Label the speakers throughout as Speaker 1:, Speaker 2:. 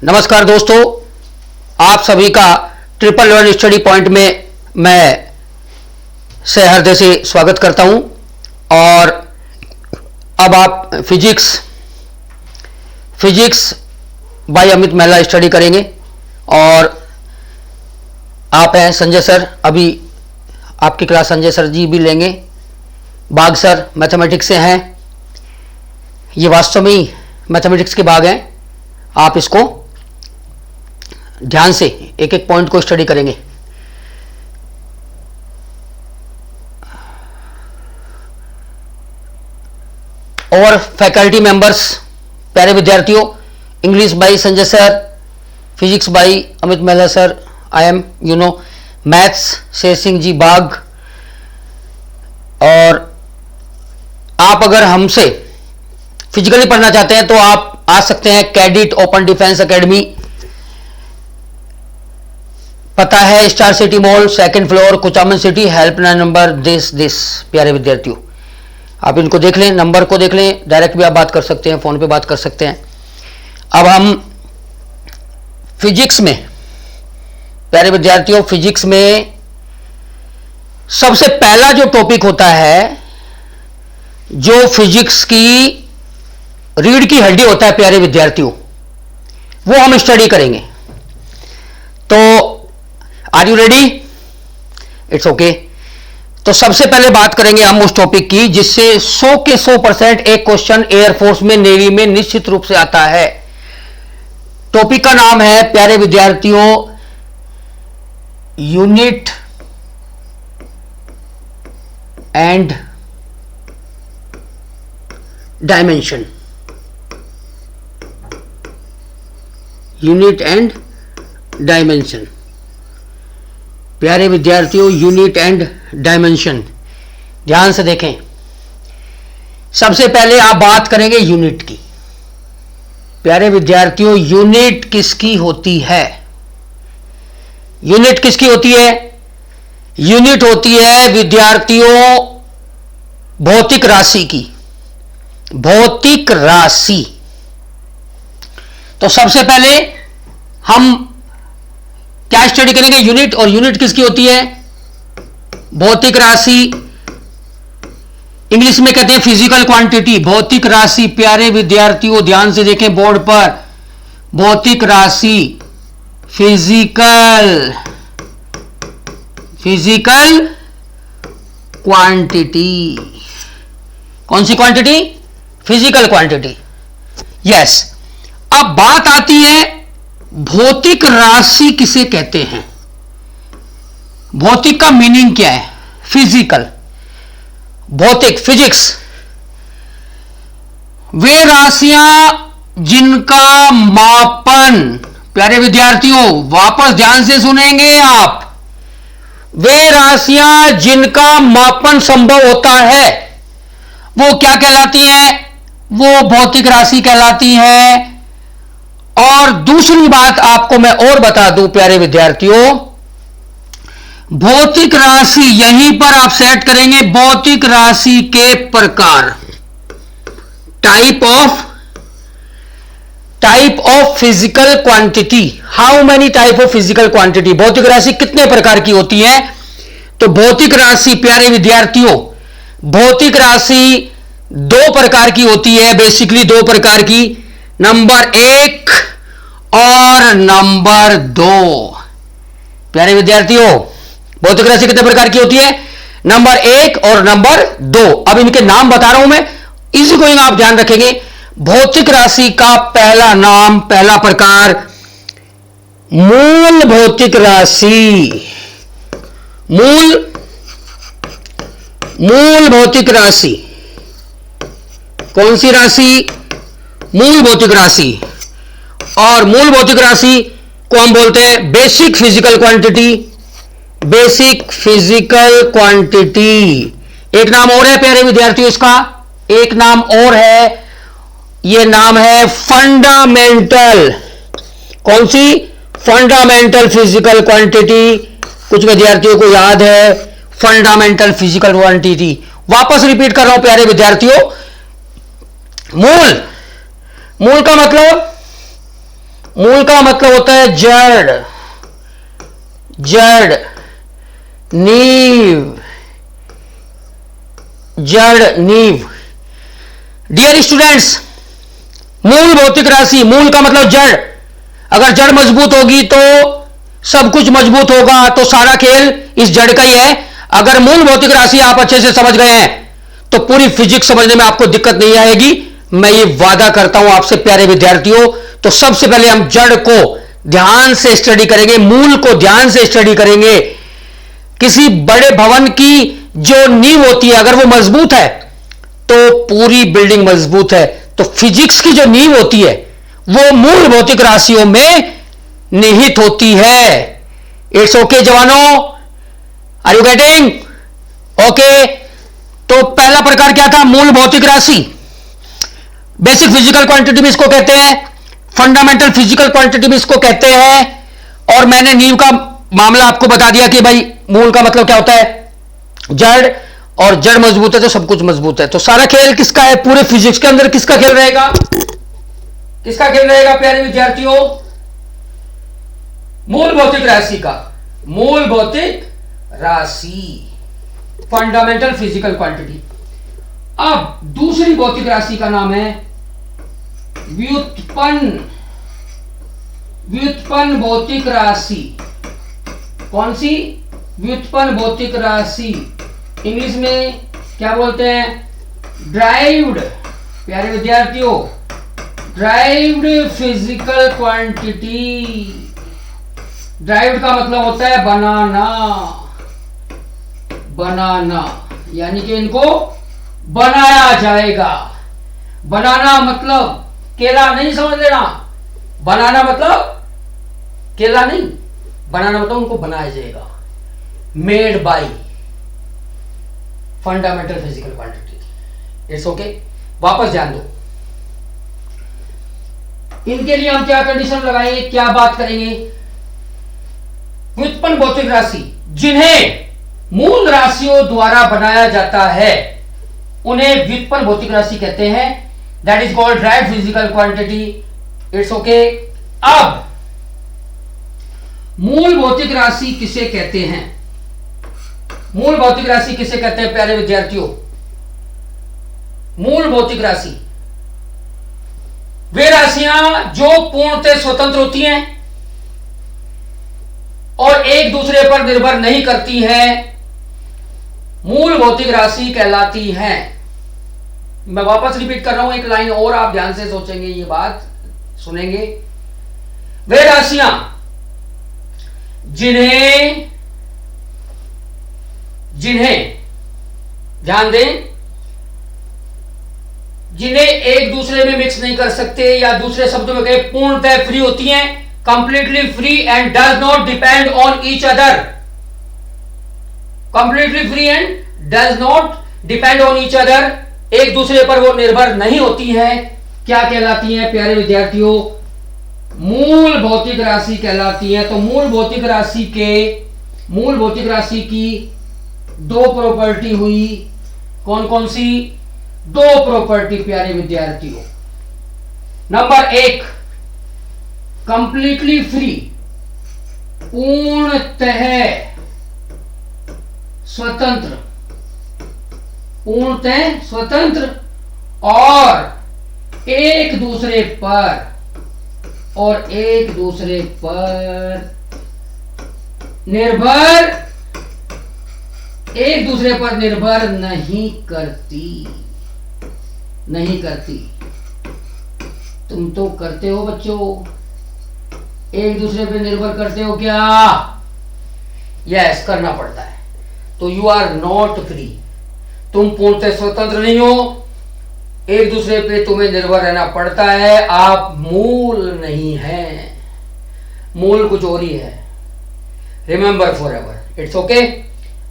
Speaker 1: नमस्कार दोस्तों, आप सभी का ट्रिपल वन स्टडी पॉइंट में मैं हृदय से स्वागत करता हूं। और अब आप फिजिक्स बाय अमित महिला स्टडी करेंगे। और आप हैं संजय सर, अभी आपकी क्लास संजय सर जी भी लेंगे। बाग सर मैथमेटिक्स से हैं, ये वास्तव में ही मैथमेटिक्स के बाग हैं। आप इसको ध्यान से एक एक पॉइंट को स्टडी करेंगे। और फैकल्टी मेंबर्स, प्यारे विद्यार्थियों, English by Sanjay sir, physics by Amit महिला sir, I am maths Sher Singh ji बाग। और आप अगर हमसे फिजिकली पढ़ना चाहते हैं तो आप आ सकते हैं कैडिट ओपन डिफेंस एकेडमी। पता है star city mall, second floor, Kuchaman city, helpline number this. प्यारे विद्यार्थियों, आप इनको देख लें, नंबर को देख लें, डायरेक्ट भी आप बात कर सकते हैं, फोन पे बात कर सकते हैं। अब हम फिजिक्स में, प्यारे विद्यार्थियों, फिजिक्स में सबसे पहला जो टॉपिक होता है, जो फिजिक्स की रीढ़ की हड्डी होता है प्यारे विद्यार्थियों, वो हम स्टडी करेंगे। तो are you ready? It's okay. तो सबसे पहले बात करेंगे हम उस टॉपिक की जिससे 100 के 100% एक क्वेश्चन एयरफोर्स में, नेवी में निश्चित रूप से आता है। टॉपिक का नाम है प्यारे विद्यार्थियों unit and dimension. Unit and dimension, प्यारे विद्यार्थियों, यूनिट एंड डायमेंशन। ध्यान से देखें, सबसे पहले आप बात करेंगे यूनिट की। प्यारे विद्यार्थियों, यूनिट किसकी होती है? यूनिट किसकी होती है? यूनिट होती है विद्यार्थियों भौतिक राशि की। भौतिक राशि। तो सबसे पहले हम क्या स्टडी करेंगे? यूनिट। और यूनिट किसकी होती है? भौतिक राशि। इंग्लिश में कहते हैं फिजिकल क्वांटिटी, भौतिक राशि। प्यारे विद्यार्थियों ध्यान से देखें बोर्ड पर, भौतिक राशि, फिजिकल क्वांटिटी। कौन सी क्वांटिटी? Physical quantity. यस। अब बात आती है भौतिक राशि किसे कहते हैं? भौतिक का मीनिंग क्या है? फिजिकल, भौतिक, फिजिक्स। वे राशियां जिनका मापन, प्यारे विद्यार्थियों वापस ध्यान से सुनेंगे आप, वे राशियां जिनका मापन संभव होता है वो क्या कहलाती हैं? वो भौतिक राशि कहलाती हैं। और दूसरी बात आपको मैं और बता दूं प्यारे विद्यार्थियों, भौतिक राशि, यहीं पर आप सेट करेंगे भौतिक राशि के प्रकार। Type of physical quantity. How many type of physical quantity? भौतिक राशि कितने प्रकार की होती है? तो भौतिक राशि प्यारे विद्यार्थियों, भौतिक राशि दो प्रकार की होती है, बेसिकली दो प्रकार की, नंबर 1 और नंबर 2। प्यारे विद्यार्थियों भौतिक राशि कितने प्रकार की होती है? नंबर 1 और नंबर 2। अब इनके नाम बता रहा हूं मैं, इसी को आप ध्यान रखेंगे। भौतिक राशि का पहला नाम, पहला प्रकार, मूल भौतिक राशि। मूल भौतिक राशि। कौन सी राशि? मूल भौतिक राशि। और मूल भौतिक राशि को हम बोलते हैं basic physical quantity. Basic physical quantity. एक नाम और है प्यारे विद्यार्थियों इसका, एक नाम और है, यह नाम है फंडामेंटल। कौन सी? Fundamental physical quantity. कुछ विद्यार्थियों को याद है फंडामेंटल फिजिकल क्वांटिटी। वापस रिपीट कर रहा हूं प्यारे विद्यार्थियों, मूल का मतलब मूल का मतलब होता है जड़, जड़, नींव, जड़, नींव। डियर स्टूडेंट्स, मूल भौतिक राशि, मूल का मतलब जड़। अगर जड़ मजबूत होगी तो सब कुछ मजबूत होगा, तो सारा खेल इस जड़ का ही है। अगर मूल भौतिक राशि आप अच्छे से समझ गए हैं तो पूरी फिजिक्स समझने में आपको दिक्कत नहीं आएगी, मैं ये वादा करता हूं आपसे प्यारे विद्यार्थियों। तो सबसे पहले हम जड़ को ध्यान से स्टडी करेंगे, मूल को ध्यान से स्टडी करेंगे। किसी बड़े भवन की जो नींव होती है अगर वो मजबूत है तो पूरी बिल्डिंग मजबूत है। तो फिजिक्स की जो नींव होती है वो मूल भौतिक राशियों में निहित होती है। इट्स ओके जवानों, आर यू गेटिंग? ओके। तो पहला प्रकार क्या था? मूल भौतिक राशि। बेसिक फिजिकल क्वांटिटी भी इसको कहते हैं, फंडामेंटल फिजिकल क्वांटिटी भी इसको कहते हैं। और मैंने नींव का मामला आपको बता दिया कि भाई मूल का मतलब क्या होता है? जड़, और जड़ मजबूत है तो सब कुछ मजबूत है। तो सारा खेल किसका है? पूरे फिजिक्स के अंदर किसका खेल रहेगा? किसका खेल रहेगा प्यारे विद्यार्थियों? मूल भौतिक राशि का। मूल भौतिक राशि, फंडामेंटल फिजिकल क्वांटिटी। अब दूसरी भौतिक राशि का नाम है व्युत्पन्न, व्युत्पन्न भौतिक राशि। कौन सी? व्युत्पन्न भौतिक राशि। इंग्लिश में क्या बोलते हैं? ड्राइव्ड। प्यारे विद्यार्थियों, ड्राइव्ड फिजिकल क्वांटिटी। ड्राइव्ड का मतलब होता है बनाना, बनाना, यानी कि इनको बनाया जाएगा। बनाना मतलब केला नहीं, समझ लेना। बनाना मतलब केला नहीं, बनाना मतलब उनको बनाया जाएगा। Made by fundamental physical quantity. It's okay. वापस ध्यान दो, इनके लिए हम क्या कंडीशन लगाएंगे, क्या बात करेंगे? व्युत्पन्न भौतिक राशि जिन्हें मूल राशियों द्वारा बनाया जाता है उन्हें व्युत्पन्न भौतिक राशि कहते हैं। That is called derived physical quantity. It's okay. अब मूल भौतिक राशि किसे कहते हैं? मूल भौतिक राशि किसे कहते हैं प्यारे विद्यार्थियों? मूल भौतिक राशि वे राशियां जो पूर्णतः स्वतंत्र होती हैं और एक दूसरे पर निर्भर नहीं करती हैं, मूल भौतिक राशि कहलाती हैं। मैं वापस रिपीट कर रहा हूं, एक लाइन और आप ध्यान से सोचेंगे, ये बात सुनेंगे। वे राशियां जिन्हें ध्यान दें, जिन्हें एक दूसरे में मिक्स नहीं कर सकते, या दूसरे शब्दों में कहें पूर्णतः फ्री होती हैं, completely free and does not depend on each other. Completely free and does not depend on each other, एक दूसरे पर वो निर्भर नहीं होती हैं। क्या कहलाती हैं प्यारे विद्यार्थियों? मूल भौतिक राशि कहलाती है। तो मूल भौतिक राशि की दो प्रॉपर्टी हुई। कौन कौन सी? दो प्रॉपर्टी प्यारे विद्यार्थियों। नंबर एक, कंप्लीटली फ्री, पूर्णतः स्वतंत्र, पूर्णतः स्वतंत्र और एक दूसरे पर निर्भर, एक दूसरे पर निर्भर नहीं करती। तुम तो करते हो बच्चों, एक दूसरे पर निर्भर करते हो क्या? यस, करना पड़ता है। तो यू आर नॉट फ्री, तुम पूर्णतः स्वतंत्र नहीं हो, एक दूसरे पे तुम्हें निर्भर रहना पड़ता है। आप मूल नहीं है, मूल कुछ और ही है। Remember for ever. It's okay.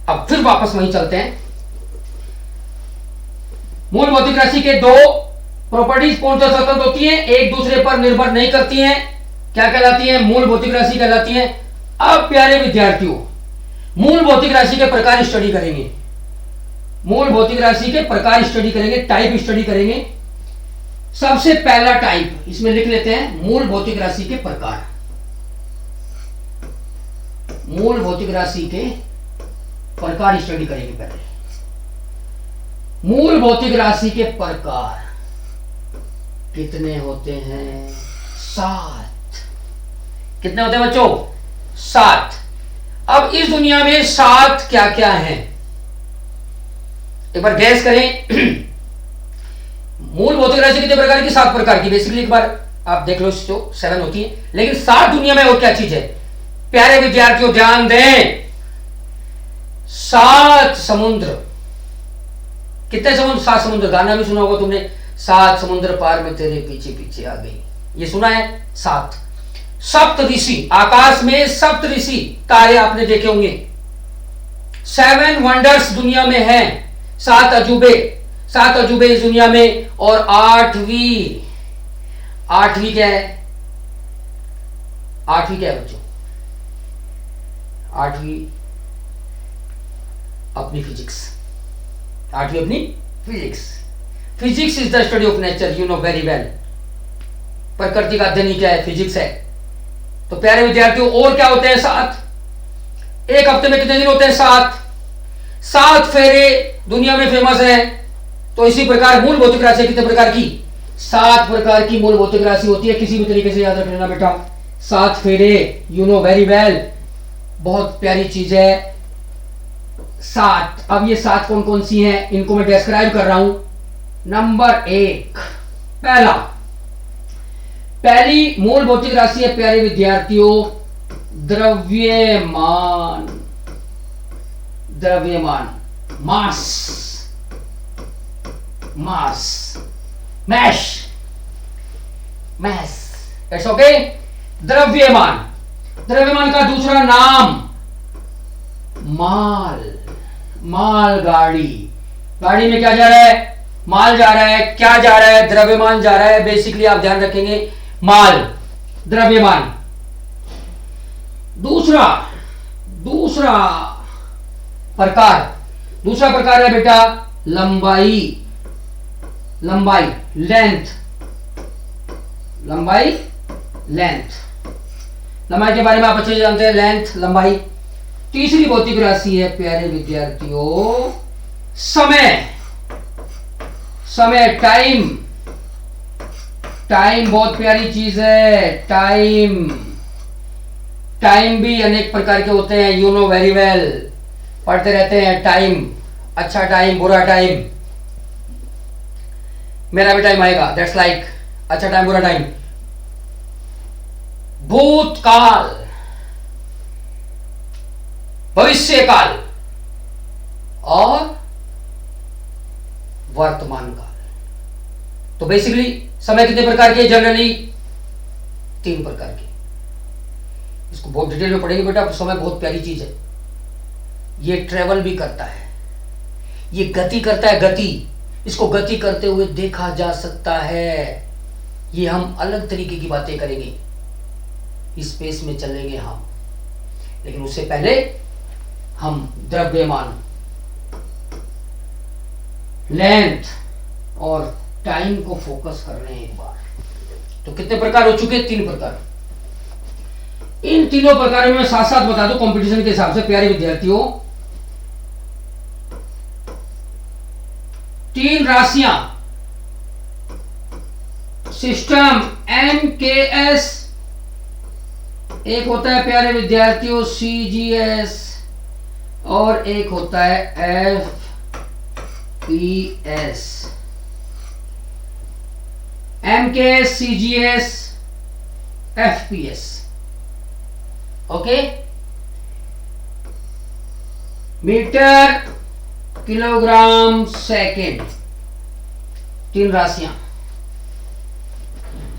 Speaker 1: अब फिर वापस वहीं चलते हैं। मूल भौतिक राशि के दो प्रॉपर्टीज पूर्णतः स्वतंत्र होती हैं, एक दूसरे पर निर्भर नहीं करती हैं। क्या कहलाती हैं? मूल भौतिक राशि कहलाती हैं। अब प्यारे विद्यार्थियों, मूल भौतिक राशि के प्रकार स्टडी करेंगे। मूल भौतिक राशि के प्रकार स्टडी करेंगे, टाइप स्टडी करेंगे। सबसे पहला टाइप इसमें लिख लेते हैं मूल भौतिक राशि के प्रकार। मूल भौतिक राशि के प्रकार स्टडी करेंगे पहले। मूल भौतिक राशि के प्रकार कितने होते हैं? 7। कितने होते हैं बच्चों? 7। अब इस दुनिया में 7 क्या क्या हैं, एक बार गैस करें। मूल भौतिक राशि कितने प्रकार की? 7 प्रकार की। बेसिकली एक बार आप देख लो, जो 7 होती है, लेकिन 7 दुनिया में और क्या चीज है? प्यारे विद्यार्थियों ध्यान दें, 7 समुद्र। कितने समुद्र? 7 समुद्र। गाना भी सुना होगा तुमने, 7 समुद्र पार में तेरे पीछे पीछे आ गई, ये सुना है? 7। सप्त ऋषि, आकाश में सप्त ऋषि तारे आपने देखे होंगे। 7 वंडर्स दुनिया में हैं, 7 अजूबे। 7 अजूबे इस दुनिया में। और 8वीं क्या है? 8वीं क्या है बच्चों? 8वीं अपनी फिजिक्स। 8वीं अपनी physics. Physics is the study of nature, you know very well. प्रकृति का अध्ययन क्या है? फिजिक्स है। तो प्यारे विद्यार्थियों और क्या होते हैं? 7। एक हफ्ते में कितने दिन होते हैं? 7। 7 फेरे दुनिया में फेमस है। तो इसी प्रकार मूल भौतिक राशि कितने प्रकार की? 7 प्रकार की मूल भौतिक राशि होती है। किसी भी तरीके से याद रख लेना बेटा। 7 फेरे, यू नो वेरी वेल, बहुत प्यारी चीज है 7। अब ये 7 कौन कौन सी हैं, इनको मैं डिस्क्राइब कर रहा हूं। नंबर 1, पहली मूल भौतिक राशि है प्यारे विद्यार्थियों, द्रव्यमान। द्रव्यमान, मास, मैश, इट्स ओके। द्रव्यमान। द्रव्यमान का दूसरा नाम माल गाड़ी। गाड़ी में क्या जा रहा है? माल जा रहा है। क्या जा रहा है? द्रव्यमान जा रहा है। बेसिकली आप ध्यान रखेंगे, माल, द्रव्यमान। दूसरा प्रकार है बेटा लंबाई, लेंथ। लंबाई के बारे में आप अच्छे से जानते हैं, लेंथ, लंबाई। तीसरी भौतिक राशि है प्यारे विद्यार्थियों समय, टाइम बहुत प्यारी चीज है। टाइम भी अनेक प्रकार के होते हैं, यू नो वेरी वेल, पढ़ते रहते हैं। टाइम, अच्छा टाइम, बुरा टाइम। मेरा भी टाइम आएगा, दैट्स लाइक अच्छा टाइम, बुरा टाइम। भूतकाल, भविष्यकाल और वर्तमान काल। तो बेसिकली समय कितने प्रकार के? जनरली 3 प्रकार के। इसको बहुत डिटेल में पढ़ेंगे बेटा। समय बहुत प्यारी चीज है। ये ट्रेवल भी करता है, ये गति करता है, गति। इसको गति करते हुए देखा जा सकता है। ये हम अलग तरीके की बातें करेंगे, स्पेस में चलेंगे हम। लेकिन उससे पहले हम द्रव्यमान, लेंथ और टाइम को फोकस कर रहे हैं एक बार। तो कितने प्रकार हो चुके? 3 प्रकार। इन तीनों प्रकारों में साथ साथ बता दो कंपटीशन के हिसाब से प्यारे विद्यार्थियों, 3 राशियां सिस्टम MKS, एक होता है प्यारे विद्यार्थियों CGS और एक होता है FPS। MKS, CGS, FPS, okay. Metre, kilogram, second, 3 राशियां।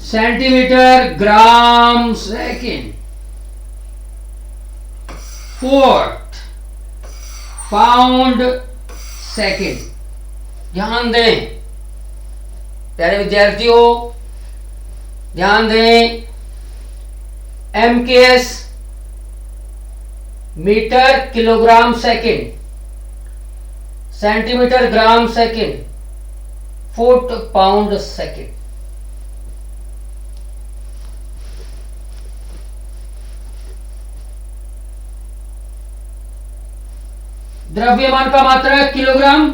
Speaker 1: Centimetre, gram, second, foot, pound, second. ध्यान दें प्यारे विद्यार्थियों, ध्यान दें। MKS metre, kilogram, second, centimetre, gram, second, foot, pound, second. द्रव्यमान का मात्रक किलोग्राम,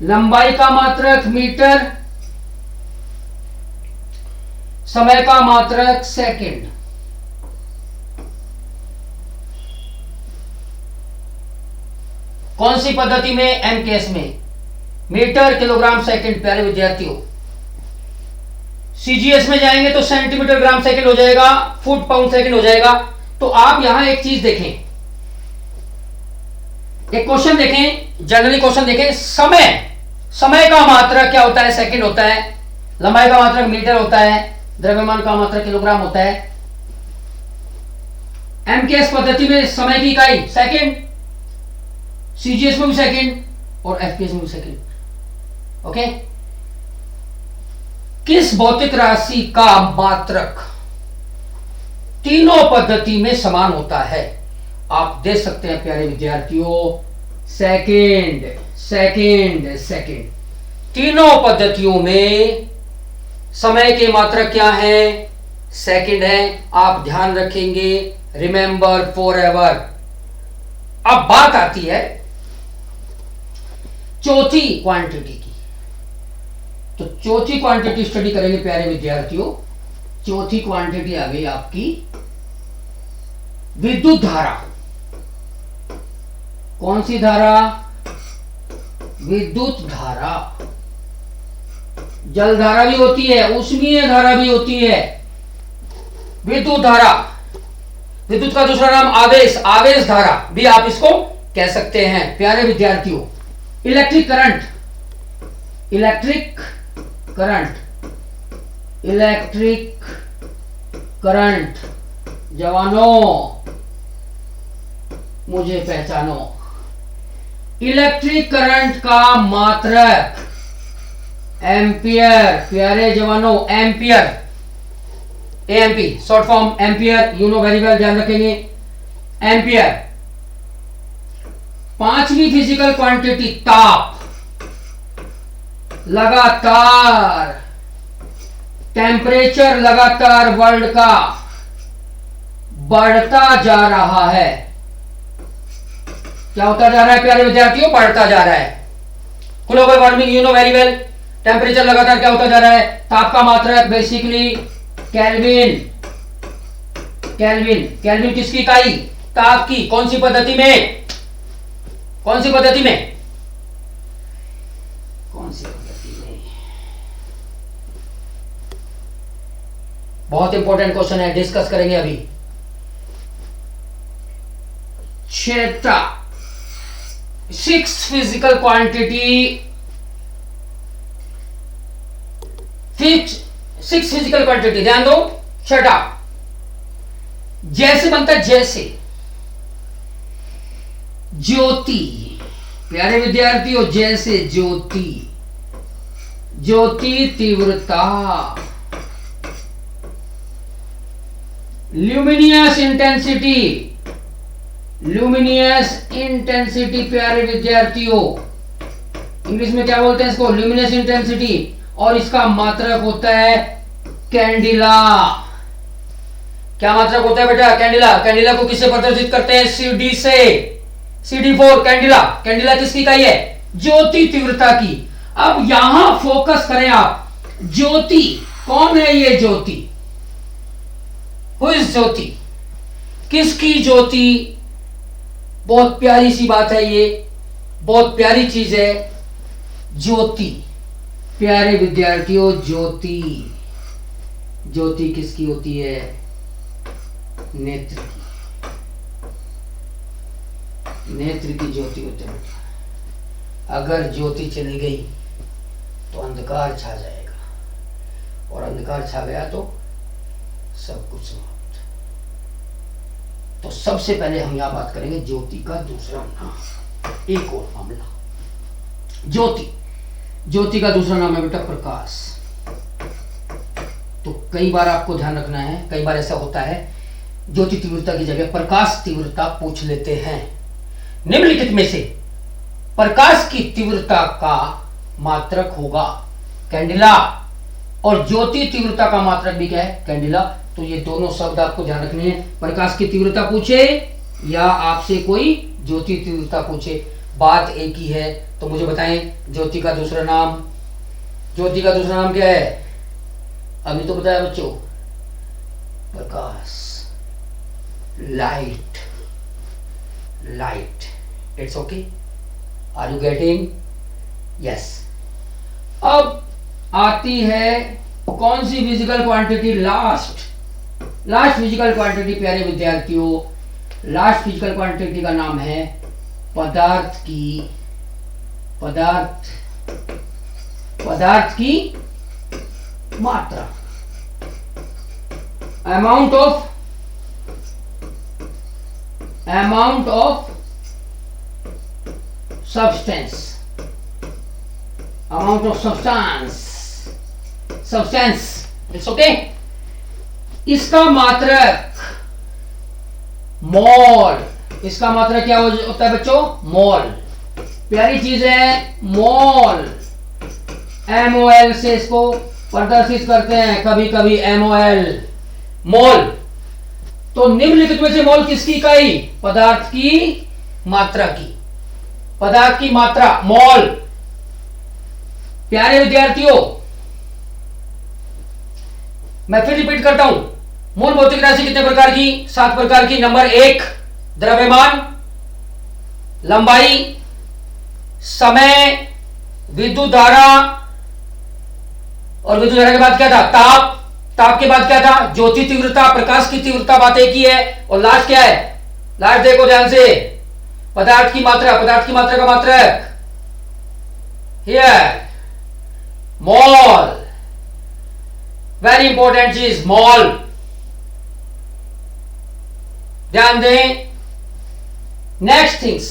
Speaker 1: लंबाई का मात्रक मीटर, समय का मात्रक सेकंड। कौन सी पद्धति में? एमकेएस में मीटर, किलोग्राम, सेकंड। प्यारे विद्यार्थियों, सीजीएस में जाएंगे तो सेंटीमीटर, ग्राम, सेकंड हो जाएगा, फुट, पाउंड, सेकंड हो जाएगा। तो आप यहां एक चीज देखें, एक क्वेश्चन देखें, जनरली क्वेश्चन देखें। समय का मात्रक क्या होता है? सेकंड होता है। लंबाई का मात्रक मीटर होता है। द्रव्यमान का मात्रक किलोग्राम होता है। एमकेएस पद्धति में समय की इकाई सेकंड, सीजीएस में भी सेकंड और एफपीएस में भी सेकंड। ओके। किस भौतिक राशि का मात्रक तीनों पद्धति में समान होता है? आप देख सकते हैं प्यारे विद्यार्थियों, सेकंड, सेकंड, सेकंड। तीनों पद्धतियों में समय के मात्रक क्या है? सेकंड है। आप ध्यान रखेंगे, रिमेंबर फॉरएवर। अब बात आती है चौथी क्वांटिटी की। तो चौथी क्वांटिटी स्टडी करेंगे प्यारे विद्यार्थियों। चौथी क्वांटिटी आ गई आपकी विद्युत धारा। कौन सी धारा? विद्युत धारा। जल धारा भी होती है, ऊष्मीय धारा भी होती है। विद्युत धारा, विद्युत का दूसरा नाम आवेश, आवेश धारा भी आप इसको कह सकते हैं प्यारे विद्यार्थियों। Electric current, electric current, electric current. जवानों मुझे पहचानो। इलेक्ट्रिक करंट का मात्रक एम्पियर। प्यारे जवानों, ampere, AMP short form ampere, you know very well, ध्यान रखेंगे। एम्पियर। पांचवी फिजिकल क्वांटिटी ताप। लगातार टेम्परेचर लगातार वर्ल्ड का बढ़ता जा रहा है। क्या होता जा रहा है प्यारे विद्यार्थियों? बढ़ता जा रहा है। Global warming, you know very well. Temperature लगातार क्या होता जा रहा है? ताप का मात्रक बेसिकली केल्विन। केल्विन, केल्विन किसकी इकाई? ताप की। कौन सी पद्धति में? कौन सी पद्धति में? कौन सी पद्धति में? बहुत इंपॉर्टेंट क्वेश्चन है, डिस्कस करेंगे अभी। छठा, six physical quantity, six physical quantity, ध्यान दो। छठा, जैसे बनता है जैसे। ज्योति, प्यारे विद्यार्थियों, जैसे ज्योति, ज्योति तीव्रता। ल्यूमिनियस इंटेंसिटी, ल्यूमिनियस इंटेंसिटी प्यारे विद्यार्थियों, इंग्लिश में क्या बोलते हैं इसको? Luminous intensity. और इसका मात्रक होता है कैंडिला। क्या मात्रक होता है बेटा? कैंडिला। कैंडिला को किससे प्रदर्शित करते हैं? सीडी से। CD4 कैंडिला। कैंडिला किसकी इकाई है? ज्योति तीव्रता की। अब यहां फोकस करें आप, ज्योति कौन है? ये ज्योति, हु इज ज्योति? किसकी ज्योति? बहुत प्यारी सी बात है, ये बहुत प्यारी चीज है ज्योति। प्यारे विद्यार्थियों, ज्योति, ज्योति किसकी होती है? नेत्र की। नेत्र की ज्योति होती है। अगर ज्योति चली गई तो अंधकार छा जाएगा, और अंधकार छा गया तो सब कुछ समाप्त। तो सबसे पहले हम यहां बात करेंगे ज्योति का दूसरा नाम। एक और मामला, ज्योति, ज्योति का दूसरा नाम है बेटा प्रकाश। तो कई बार आपको ध्यान रखना है, कई बार ऐसा होता है ज्योति तीव्रता की जगह प्रकाश तीव्रता पूछ लेते हैं। निम्नलिखित में से प्रकाश की तीव्रता का मात्रक होगा कैंडिला, और ज्योति तीव्रता का मात्रक भी क्या है? कैंडिला। तो ये दोनों शब्द आपको ध्यान रखने हैं। प्रकाश की तीव्रता पूछे या आपसे कोई ज्योति तीव्रता पूछे, बात एक ही है। तो मुझे बताएं ज्योति का दूसरा नाम, ज्योति का दूसरा नाम क्या है? अभी तो बताया बच्चों, प्रकाश, light, light. It's okay, are you getting? Yes. अब आती है कौन सी physical quantity? Last physical quantity प्यारे विद्यार्थियों, लास्ट फिजिकल क्वांटिटी का नाम है पदार्थ की मात्रा, amount of substance, amount of substance. It's okay. इसका मात्रक मोल, इसका मात्रक क्या होता है बच्चों? मोल। प्यारी चीज है मोल, MOL से इसको प्रदर्शित करते हैं कभी कभी, MOL, मोल। तो निम्नलिखित में से मोल किसकी इकाई? पदार्थ की मात्रा की, पदार्थ की मात्रा मोल। प्यारे विद्यार्थियों, मैं फिर रिपीट करता हूं, मूल भौतिक राशि कितने प्रकार की? 7 प्रकार की। नंबर 1 द्रव्यमान, लंबाई, समय, विद्युत धारा, और विद्युत धारा के बाद क्या था? ताप, ताप के बाद क्या था? ज्योति तीव्रता, प्रकाश की तीव्रता, बात एक ही है। और लास्ट क्या है? लास्ट देखो ध्यान से, पदार्थ की मात्रा, पदार्थ की मात्रा का मात्रक हियर मोल, वेरी इंपॉर्टेंट चीज मोल, ध्यान दें। नेक्स्ट थिंग्स,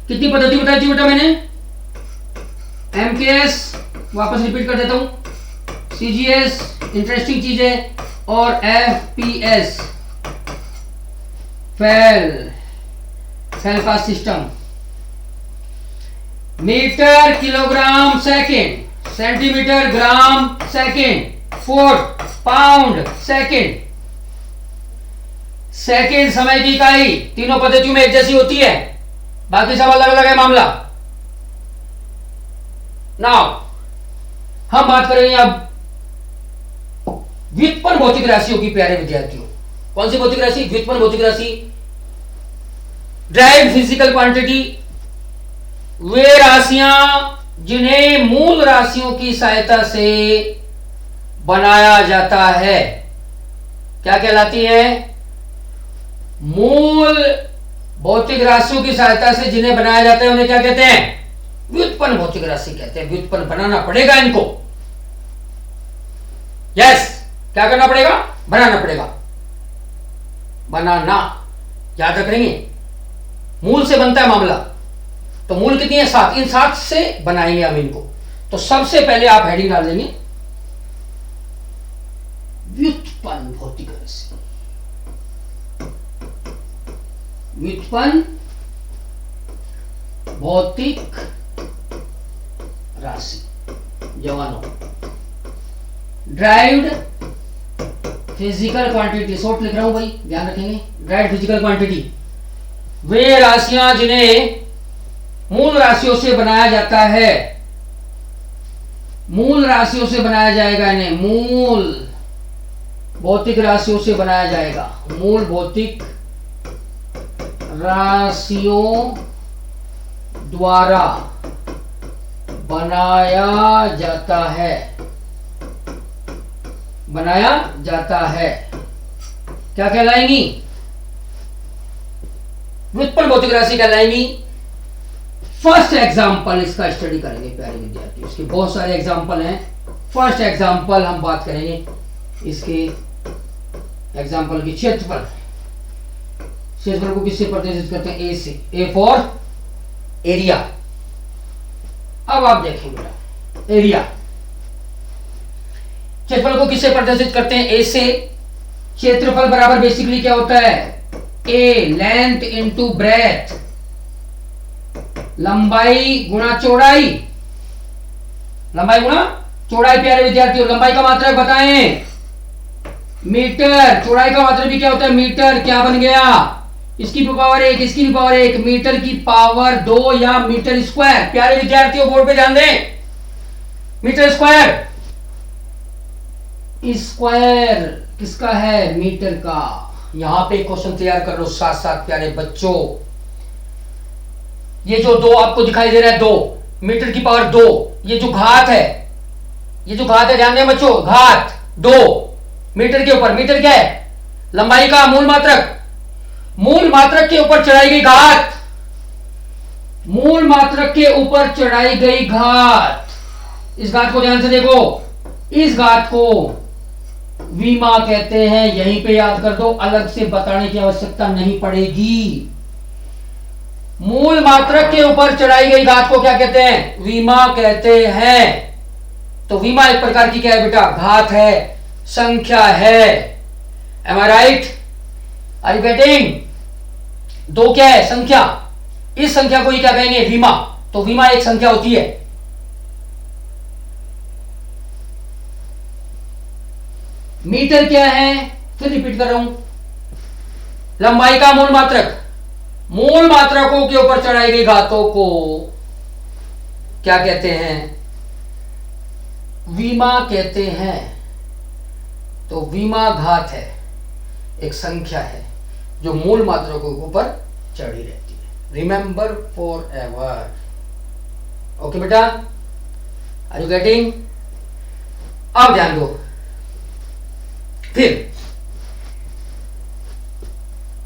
Speaker 1: कितनी पद्धति बताई थी बेटा मैंने? MKS, वापस रिपीट कर देता हूं, CGS इंटरेस्टिंग चीज है, और FPS फेल का सिस्टम। Metre, kilogram, second, centimetre, gram, second, foot, pound, second. Second समय की इकाई तीनों पद्धतियों में एक जैसी होती है, बाकी सब अलग अलग है मामला। नाउ हम बात करेंगे अब व्युत्पन्न भौतिक राशियों की प्यारे विद्यार्थियों। कौन सी भौतिक राशि? व्युत्पन्न भौतिक राशि, ड्राइव्ड फिजिकल क्वांटिटी, वे राशियां जिन्हें मूल राशियों की सहायता से बनाया जाता है, क्या कहलाती है? मूल भौतिक राशियों की सहायता से जिन्हें बनाया जाता है उन्हें क्या कहते हैं? व्युत्पन्न भौतिक राशि कहते हैं। व्युत्पन्न बनाना पड़ेगा इनको, यस। क्या करना पड़ेगा? बनाना पड़ेगा, बनाना, याद रखेंगे। मूल से बनता है मामला, तो मूल कितनी है? 7। इन 7 से बनाएंगे हम इनको। तो सबसे पहले आप हेडिंग डाल देंगे व्युत्पन्न भौतिक राशि, व्युत्पन्न भौतिक राशि। जवानों, ड्राइव्ड फिजिकल क्वांटिटी, शॉर्ट लिख रहा हूं भाई, ध्यान रखेंगे। ड्राइव्ड फिजिकल क्वांटिटी, वे राशियां जिन्हें मूल राशियों से बनाया जाता है, मूल राशियों से बनाया जाएगा, इन्हें मूल भौतिक राशियों से बनाया जाएगा, मूल भौतिक राशियों द्वारा बनाया जाता है, बनाया जाता है। क्या कहलाएंगी? व्युत्पन्न भौतिक राशि कहलाएंगी। फर्स्ट एग्जाम्पल इसका स्टडी करेंगे प्यारे विद्यार्थी, इसके बहुत सारे एग्जाम्पल हैं। फर्स्ट एग्जाम्पल हम बात करेंगे इसके एग्जाम्पल की क्षेत्रफल। क्षेत्रफल को किससे प्रदर्शित करते हैं? ए से। A for area. अब आप देखेंगे बेटा, एरिया क्षेत्रफल को किससे प्रदर्शित करते हैं? ए से। क्षेत्रफल बराबर बेसिकली क्या होता है? ए लेंथ इंटू ब्रेथ, लंबाई गुणा चौड़ाई, लंबाई गुणा चौड़ाई प्यारे विद्यार्थियों, लंबाई का मात्रक बताएं, मीटर। चौड़ाई का मात्रक भी क्या होता है, मीटर। क्या बन गया, इसकी पावर 1, इसकी पावर 1, मीटर की पावर 2 या मीटर स्क्वायर। प्यारे विद्यार्थियों बोर्ड पे ध्यान दें, मीटर स्क्वायर, स्क्वायर किसका है, मीटर का। यहां पे क्वेश्चन तैयार कर लो साथ साथ प्यारे बच्चों। ये जो 2 आपको दिखाई दे रहा है, 2 मीटर की पावर 2, ये जो घात है, ये जो घात है, ध्यान दें बच्चों, घात 2 मीटर के ऊपर। मीटर क्या है, लंबाई का मूल मात्रक, मूल मात्रक के ऊपर चढ़ाई गई घात, मूल मात्रक के ऊपर चढ़ाई गई घात। इस घात को ध्यान से देखो, इस घात को विमा कहते हैं। यहीं पे याद कर दो, अलग से बताने की आवश्यकता नहीं पड़ेगी। मूल मात्रक के ऊपर चढ़ाई गई घात को क्या कहते हैं, विमा कहते हैं। तो विमा एक प्रकार की क्या है बेटा, घात है, संख्या है। Am I right, are you getting. 2 क्या है, संख्या। इस संख्या को ही क्या कहेंगे, विमा। तो विमा एक संख्या होती है। मीटर क्या है, फिर रिपीट कर रहा हूं, लंबाई का मूल मात्रक, मूल मात्रकों के ऊपर चढ़ाई गई घातों को क्या कहते हैं, विमा कहते हैं। तो विमा घात है, एक संख्या है जो मूल मात्रकों के ऊपर चढ़ी रहती है। Remember for ever. ओके बेटा, आर यू गेटिंग। अब ध्यान दो, फिर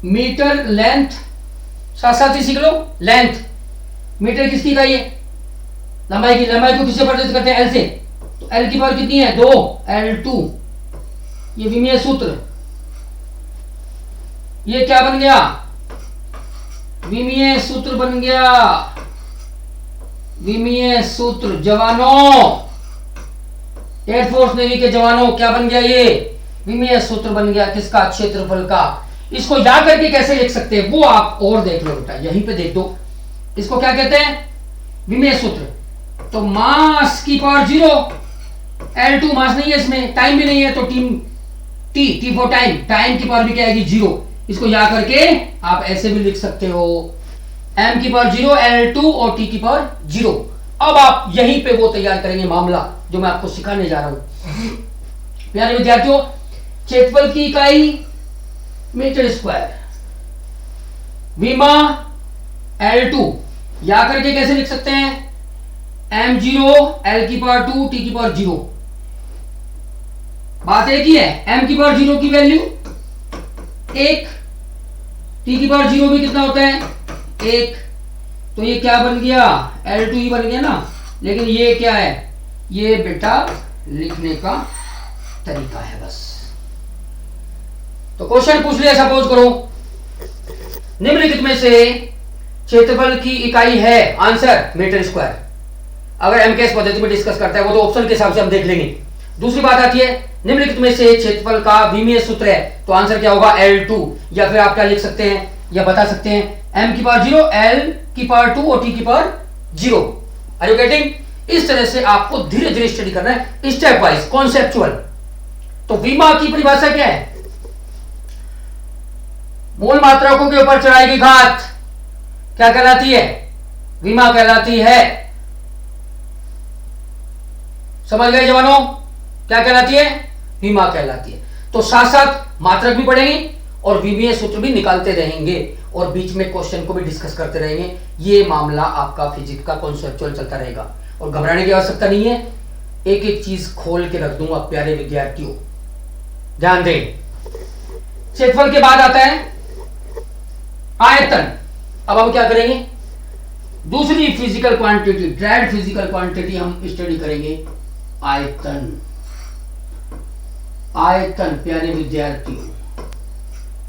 Speaker 1: मीटर लेंथ साथ साथ ही सीख लो। लेंथ, मीटर किसकी इकाई है, लंबाई की। लंबाई को किससे प्रदर्शित करते हैं, एल से। तो एल की पावर कितनी है, 2, L2। ये विमीय सूत्र, ये क्या बन गया, विमीय सूत्र बन गया। विमीय सूत्र, जवानों, एयरफोर्स नेवी के जवानों, क्या बन गया, ये विमीय सूत्र बन गया। किसका, क्षेत्रफल का। इसको याद करके कैसे लिख सकते हैं वो आप और देख लो बेटा, यहीं पे देख दो। इसको क्या कहते हैं, विमीय सूत्र। तो मास की पावर 0, L2 मास नहीं है इसमें, टाइम भी नहीं है, तो टी फॉर टाइम, टाइम की पावर भी क्या आएगी, 0। इसको याद करके आप ऐसे भी लिख सकते हो, m की पावर 0, L2 और t की पावर 0। अब आप यहीं पे वो तैयार करेंगे मामला जो मैं आपको सिखाने जा रहा हूं। प्यारे विद्यार्थियों, क्षेत्रफल की इकाई मीटर स्क्वायर, विमा L2, या करके कैसे लिख सकते हैं, m0 L की पावर 2 t की पावर 0। बात एक ही है, m की पावर 0 की वैल्यू 1, t की पावर 0 भी कितना होता है, 1। तो ये क्या बन गया, L2 ही बन गया ना। लेकिन ये क्या है, ये बेटा लिखने का तरीका है बस। तो क्वेश्चन पूछ लिया, सपोज करो निम्नलिखित में से क्षेत्रफल की इकाई है, आंसर मीटर स्क्वायर। अगर एमकेएस पद्धति में डिस्कस करता है वो तो ऑप्शन के हिसाब से हम देख लेंगे। दूसरी बात आती है, निम्नलिखित में से क्षेत्रफल का विमीय सूत्र है, तो आंसर क्या होगा, L2। या फिर आप क्या लिख सकते हैं, या बता सकते हैं, m की पावर 0, L की पावर 2 और t की पावर 0। Are you getting. इस तरह से आपको धीरे धीरे स्टडी करना है, स्टेप वाइज, कॉन्सेप्चुअल। तो विमा की परिभाषा क्या है, मूल मात्रकों के ऊपर चढ़ाई गई घात क्या कहलाती है, विमा कहलाती है। समझ गए जवानों, क्या कहलाती है, विमा कहलाती है। तो साथ साथ मात्रक भी पढ़ेंगे और विमीय सूत्र भी निकालते रहेंगे और बीच में क्वेश्चन को भी डिस्कस करते रहेंगे। ये मामला आपका फिजिक्स का कॉन्सेप्चुअल चलता रहेगा और घबराने की आवश्यकता नहीं है। एक एक चीज खोल के रख दूंगा प्यारे विद्यार्थियों, ध्यान दें। क्षेत्रफल के बाद आता है आयतन। अब हम क्या करेंगे, दूसरी physical quantity, dried physical quantity हम स्टडी करेंगे, आयतन। आयतन प्यारे विद्यार्थियों,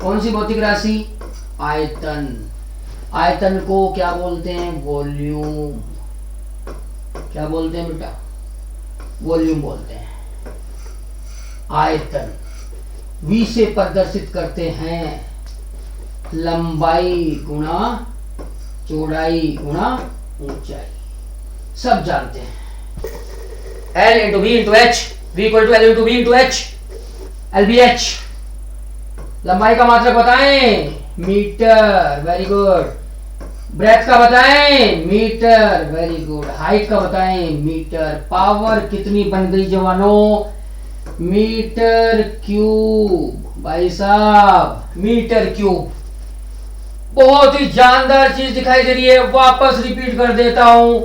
Speaker 1: कौन सी भौतिक राशि, आयतन। आयतन को क्या बोलते हैं, वॉल्यूम। क्या बोलते हैं बेटा, वॉल्यूम बोलते हैं। आयतन V से प्रदर्शित करते हैं, लंबाई गुणा चौड़ाई गुणा ऊंचाई, सब जानते हैं। L into V into H, V equal to L into V into H, LBH। लंबाई का मात्रक बताएं, मीटर, वेरी गुड। ब्रेथ का बताएं, मीटर, वेरी गुड। हाइट का बताएं, मीटर। पावर कितनी बन गई जवानों, मीटर क्यूब। भाई साहब मीटर क्यूब। बहुत ही जानदार चीज दिखाई दे रही है, वापस रिपीट कर देता हूं।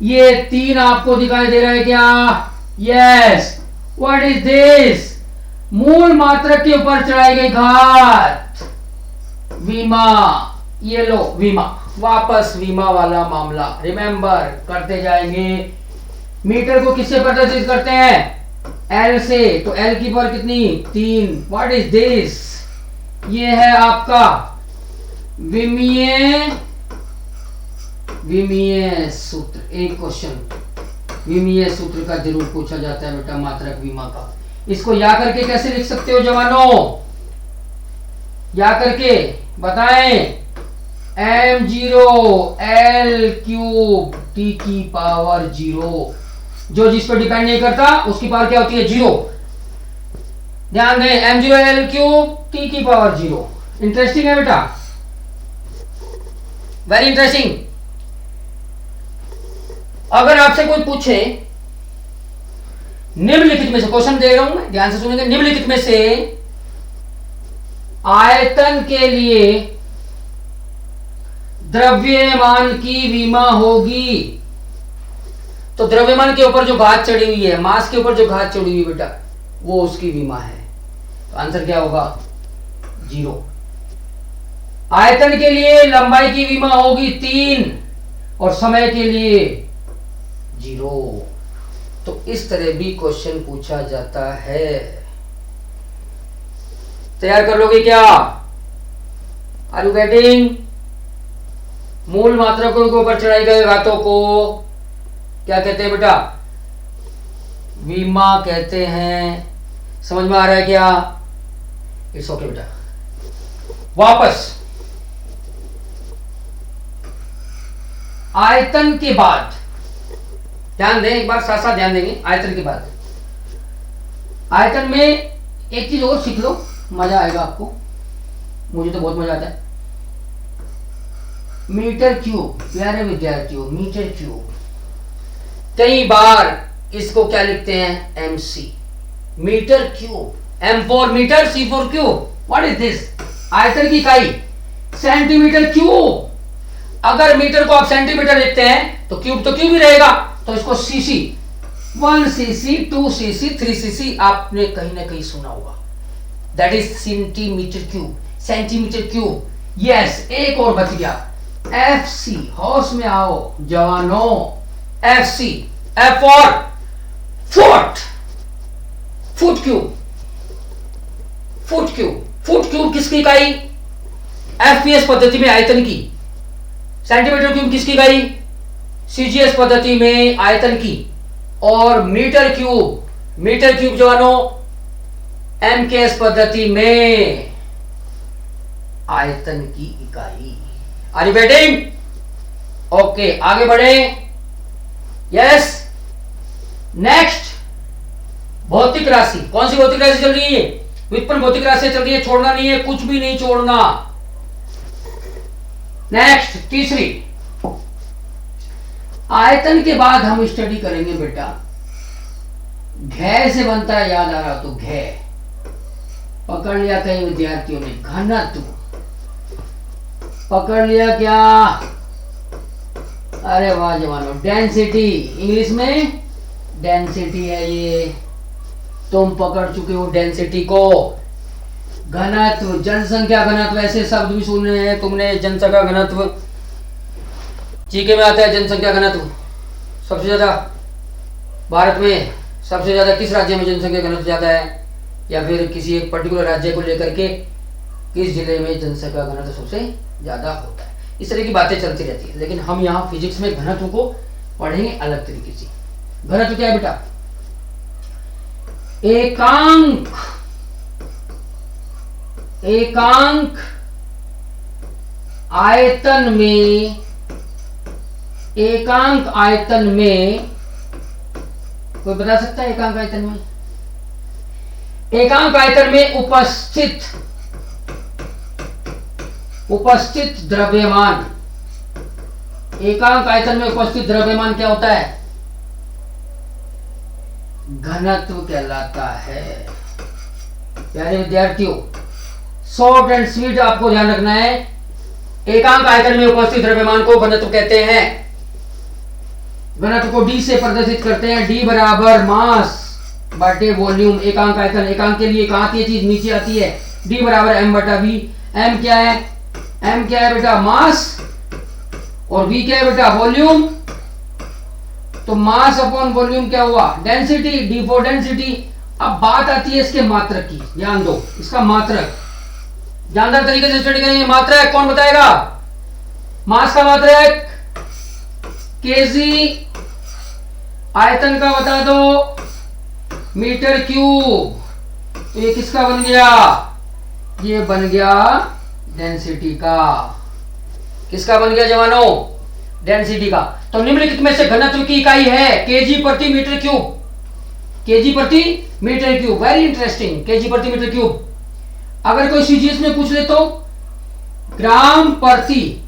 Speaker 1: ये 3 आपको दिखाई दे रहा है क्या, यस। व्हाट इज दिस, मूल मात्रक के ऊपर चढ़ाई गई घात, विमा। ये लो विमा, वापस विमा वाला मामला रिमेंबर करते जाएंगे। मीटर को किससे प्रदर्शित करते हैं, एल से, तो एल की पावर कितनी, 3। व्हाट इज दिस, ये है आपका विमीय सूत्र। एक क्वेश्चन विमीय सूत्र का जरूर पूछा जाता है बेटा, मात्रक विमा का। इसको या करके कैसे लिख सकते हो जवानों, या करके बताएं, m0 l क्यूब t की पावर 0। जो जिस पर डिपेंड नहीं करता उसकी पावर क्या होती है, 0। ध्यान दें, m0 l क्यूब t की पावर 0। इंटरेस्टिंग है बेटा, वेरी इंटरेस्टिंग। अगर आपसे कोई पूछे, निम्नलिखित में से, क्वेश्चन दे रहा हूं मैं, ध्यान से सुनेंगे, निम्नलिखित में से आयतन के लिए द्रव्यमान की विमा होगी, तो द्रव्यमान के ऊपर जो घात चढ़ी हुई है, मास के ऊपर जो घात चढ़ी हुई बेटा, वो उसकी विमा है। तो आंसर क्या होगा, 0। आयतन के लिए लंबाई की विमा होगी 3 और समय के लिए 0। तो इस तरह भी क्वेश्चन पूछा जाता है। तैयार कर लोगे क्या, आर यू गेटिंग। मूल मात्रकों के ऊपर चढ़ाई गए घातों को क्या कहते हैं बेटा, विमा कहते हैं। समझ में आ रहा है क्या, इट्स ओके बेटा। वापस आयतन के बाद ध्यान दें, एक बार साथ साथ ध्यान देंगे। आयतन के बाद, आयतन में एक चीज और सीख लो, मजा आएगा आपको, मुझे तो बहुत मजा आता है। मीटर क्यूब, प्यारे विद्यार्थियों, मीटर क्यूब। कई बार इसको क्या लिखते हैं, MC, metre cube. M for metre, C for cube. What is this, आयतन की इकाई सेंटीमीटर क्यूब। अगर मीटर को आप सेंटीमीटर लिखते हैं तो क्यूब तो क्यूब ही रहेगा, तो इसको सीसी, 1 cc, 2 cc, 3 cc आपने कहीं ना कहीं सुना होगा। That is centimetre cube, centimetre cube. Yes, एक और बच गया, FC। होश में आओ जवानों, FC, F for foot, foot cube, foot cube. Foot cube किसकी इकाई, FPS पद्धति में आयतन की। सेंटीमीटर क्यूब किसकी इकाई, CGS पद्धति में आयतन की। और मीटर क्यूब, मीटर क्यूब जवानों MKS पद्धति में आयतन की इकाई। Are you getting, okay. आगे बढ़े, यस। नेक्स्ट, भौतिक राशि। कौन सी भौतिक राशि चल रही है, व्युत्पन्न भौतिक राशि चल रही है, छोड़ना नहीं है, कुछ भी नहीं छोड़ना। नेक्स्ट, तीसरी, आयतन के बाद हम स्टडी करेंगे बेटा, घ से बनता है, याद आ रहा तो घ, पकड़ लिया कई विद्यार्थियों ने, घनत्व पकड़ लिया क्या, अरे वाह जवानों, डेंसिटी, इंग्लिश में डेंसिटी है ये, तुम पकड़ चुके हो डेंसिटी को। घनत्व, जनसंख्या घनत्व, ऐसे शब्द भी सुने हैं तुमने, जनसंख्या घनत्व, जीके में आता है जनसंख्या घनत्व। सबसे ज्यादा भारत में सबसे ज्यादा किस राज्य में जनसंख्या घनत्व ज्यादा है, या फिर किसी एक पर्टिकुलर राज्य को लेकर के किस जिले में जनसंख्या घनत्व सबसे ज्यादा होता है। इस तरह की बातें चलती रहती है, लेकिन हम यहाँ फिजिक्स में घनत्व को पढ़ेंगे अलग तरीके से। घनत्व क्या है बेटा, एकांक, एकांक आयतन में, एकांक आयतन में कोई बता सकता है एकांक आयतन में? एकांक आयतन में उपस्थित द्रव्यमान, एकांक आयतन में उपस्थित द्रव्यमान क्या होता है? घनत्व कहलाता है। प्यारे विद्यार्थियों, शॉर्ट एंड स्वीट आपको ध्यान रखना है, एकांक आयतन में उपस्थित द्रव्यमान को घनत्व कहते हैं। घनत्व को डी से प्रदर्शित करते हैं, डी बराबर मास बटे वॉल्यूम। एकांक आयतन, एकांक के लिए कहां आती है चीज? नीचे आती है। डी बराबर एम बटा वी। एम क्या है? एम क्या है बेटा? मास। और वी क्या है बेटा? वॉल्यूम। तो मास अपॉन वॉल्यूम क्या हुआ? Density, D for density. अब बात आती है इसके मात्रक की, ध्यान दो, इसका मात्रक जानदार तरीके से स्टडी करेंगे। मात्रक कौन बताएगा? मास का मात्रक केजी, आयतन का बता दो मीटर क्यूब। तो ये किसका बन गया? ये बन गया डेंसिटी का। किसका बन गया जवानों? डेंसिटी का। तो निम्नलिखित में से घनत्व की इकाई है केजी प्रति मीटर क्यूब। केजी प्रति metre cube, very interesting, KG प्रति मीटर क्यूब। अगर कोई सीजीएस में पूछ ले तो ग्राम प्रति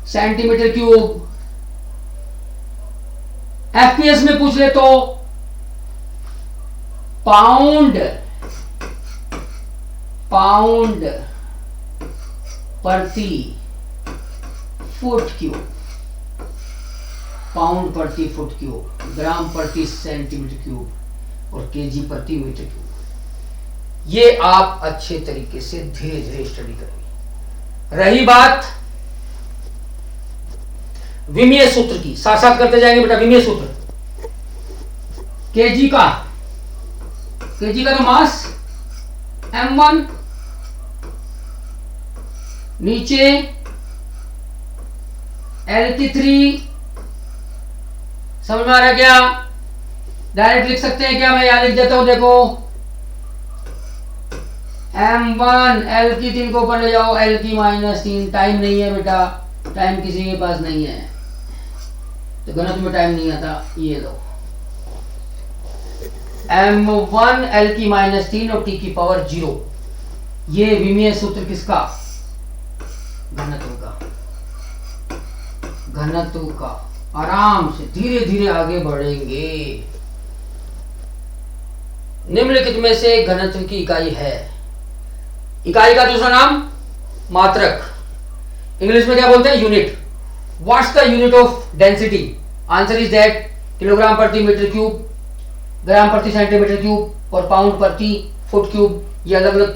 Speaker 1: सेंटीमीटर क्यूब। एफपीएस में पूछ ले तो पाउंड प्रति फुट क्यूब, पाउंड प्रति फुट क्यूब, ग्राम प्रति सेंटीमीटर क्यूब और केजी प्रति मीटर क्यूब। ये आप अच्छे तरीके से धीरे धीरे स्टडी करेंगे। रही बात विमीय सूत्र की, साथ साथ करते जाएंगे बेटा। विमीय सूत्र केजी का तो मास m1, नीचे L3, समझ में आ रहा है क्या? डायरेक्ट लिख सकते हैं क्या? मैं यहां लिख देता हूं, देखो m1 L3 को ऊपर ले जाओ, L3 टाइम नहीं है बेटा, टाइम किसी के पास नहीं है तो घनत्व में टाइम नहीं आता। ये लो m1 L3 और t की पावर 0। ये विमीय सूत्र किसका? घनत्व का। आराम से धीरे धीरे आगे बढ़ेंगे। निम्नलिखित में से घनत्व की इकाई है, इकाई का दूसरा नाम मात्रक, इंग्लिश में क्या बोलते हैं? Unit. What's the unit of density? Answer is that kilogram प्रति मीटर क्यूब, ग्राम प्रति सेंटीमीटर क्यूब और पाउंड प्रति फुट क्यूब। ये अलग अलग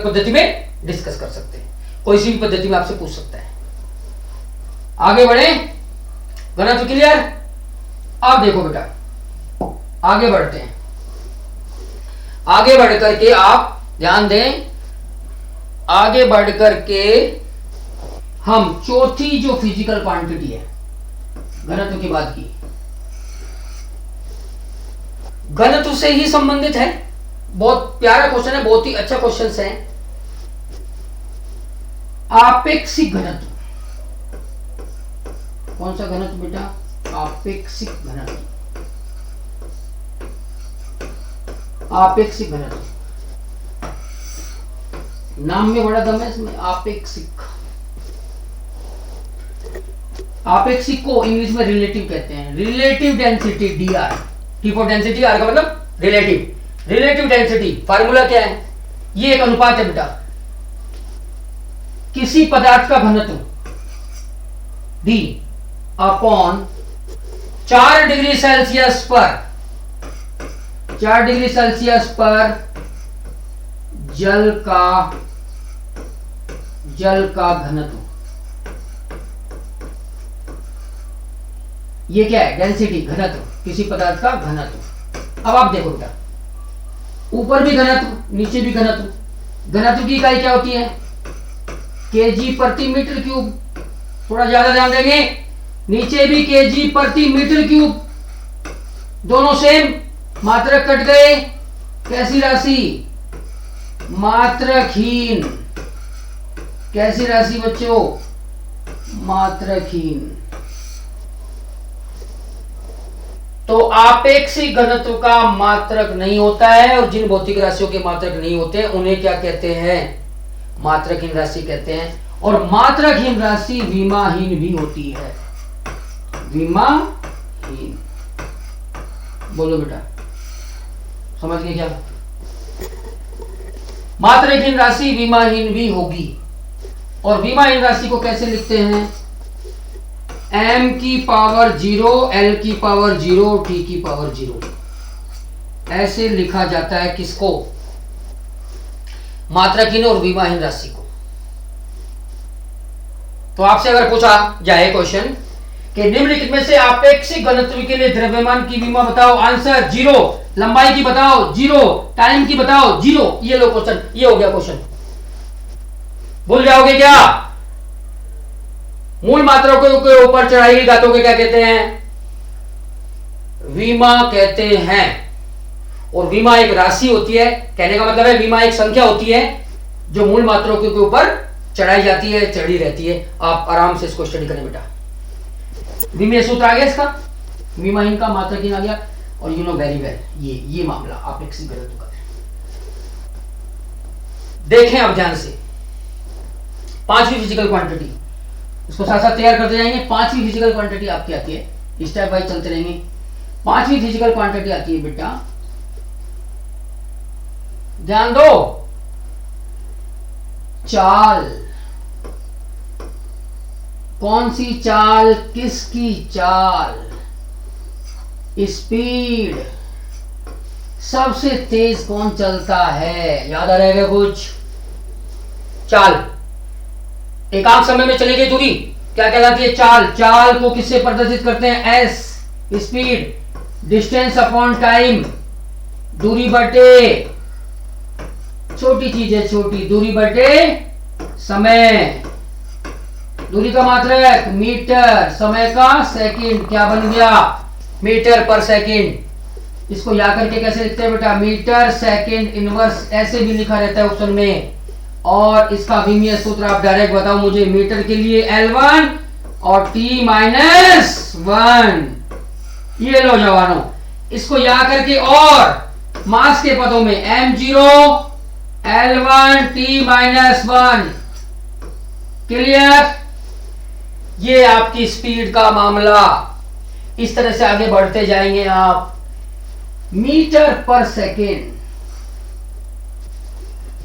Speaker 1: पद्धति में डिस्कस कर सकते हैं, कोई सी भी पद्धति में आपसे पूछ सकता है। आगे बढ़े, घनत्व क्लियर? अब देखो बेटा, आगे बढ़ते हैं। आगे बढ़ करके आप ध्यान दें, आगे बढ़ करके हम चौथी जो फिजिकल क्वांटिटी है घनत्व की बात की, घनत्व से ही संबंधित है। बहुत प्यारा क्वेश्चन है, बहुत ही अच्छा क्वेश्चन है। आपेक्षिक घनत्व, कौन सा घनत्व बेटा? आपेक्षिक घनत्व। आपेक्षिक घनत्व, नाम में बड़ा दम है इसमें। आपेक्षिक, आपेक्षिक को इंग्लिश में रिलेटिव कहते हैं। Relative density dr, T for density, R का मतलब रिलेटिव। रिलेटिव डेंसिटी फार्मूला क्या है? ये एक अनुपात है बेटा, किसी पदार्थ का घनत्व d अपॉन 4 डिग्री सेल्सियस पर, 4 डिग्री सेल्सियस पर जल का घनत्व, ये क्या है? डेंसिटी, घनत्व, किसी पदार्थ का घनत्व। अब आप देखो बेटा, ऊपर भी घनत्व, नीचे भी घनत्व। घनत्व की इकाई क्या होती है? केजी प्रति मीटर क्यूब। थोड़ा ज्यादा ध्यान देंगे, नीचे भी केजी प्रति मीटर क्यूब, दोनों सेम। मात्रक कट गए, कैसी राशि? मात्रकहीन। कैसी राशि बच्चों? मात्रकहीन। तो आपेक्षिक घनत्व का मात्रक नहीं होता है, और जिन भौतिक राशियों के मात्रक नहीं होते उन्हें क्या कहते हैं? मात्रकहीन राशि कहते हैं। और मात्रकहीन राशि विमाहीन भी होती है। विमाहीन, बोलो बेटा, समझ गए क्या? मात्रकहीन राशि विमाहीन भी होगी। और विमाहीन राशि को कैसे लिखते हैं? m की पावर 0, l की पावर 0, t की पावर 0, ऐसे लिखा जाता है। किसको? मात्रकहीन और विमाहीन राशि को। तो आपसे अगर पूछा जाए क्वेश्चन कि निम्नलिखित में से आपेक्षिक घनत्व के लिए द्रव्यमान की विमा बताओ, आंसर 0, लंबाई की बताओ 0, टाइम की बताओ 0, ये लो क्वेश्चन, ये हो गया क्वेश्चन। भूल जाओगे क्या? मूल मात्राओं के ऊपर चढ़ाई गई धातुओं को क्या कहते हैं? विमा कहते हैं। और विमा एक राशि होती है, कहने का मतलब है विमा एक संख्या होती है जो मूल मात्राओं के ऊपर चढ़ाई जाती है, चढ़ी रहती है। आप आराम से इसको स्टडी करें बेटा। विमेय सूत्र आ गया इसका, विमाहीन का, मात्रकीन आ गया, और यू नो वेरी वेल ये मामला आपेक्षिक घनत्व का। देखें अब ध्यान से, पांचवी फिजिकल क्वांटिटी, इसको साथ साथ तैयार करते जाएंगे। पांचवी फिजिकल क्वांटिटी आपकी आती है, स्टेप बाय चलते रहेंगे। पांचवी फिजिकल क्वांटिटी आती है बेटा, ध्यान दो, चाल। कौन सी चाल? किसकी चाल? स्पीड। सबसे तेज कौन चलता है? याद आ रहेगा कुछ? चाल, एकांक समय में चली गई दूरी क्या कहलाती है? चाल। चाल को किससे प्रदर्शित करते हैं? S, speed. Distance upon time, दूरी बटे, छोटी चीज है, छोटी, दूरी बटे समय। दूरी का मात्रक मीटर, समय का सेकंड, क्या बन गया? Metre per second. इसको या करके कैसे लिखते हैं बेटा? मीटर सेकंड इनवर्स, ऐसे भी लिखा रहता है ऑप्शन में। और इसका विमीय सूत्र आप डायरेक्ट बताओ मुझे। मीटर के लिए L1 और T माइनस 1। ये लो जवानों, इसको या करके, और मास के पदों में m0 L1 T minus 1। Clear? ये आपकी स्पीड का मामला। इस तरह से आगे बढ़ते जाएंगे आप। मीटर पर सेकेंड,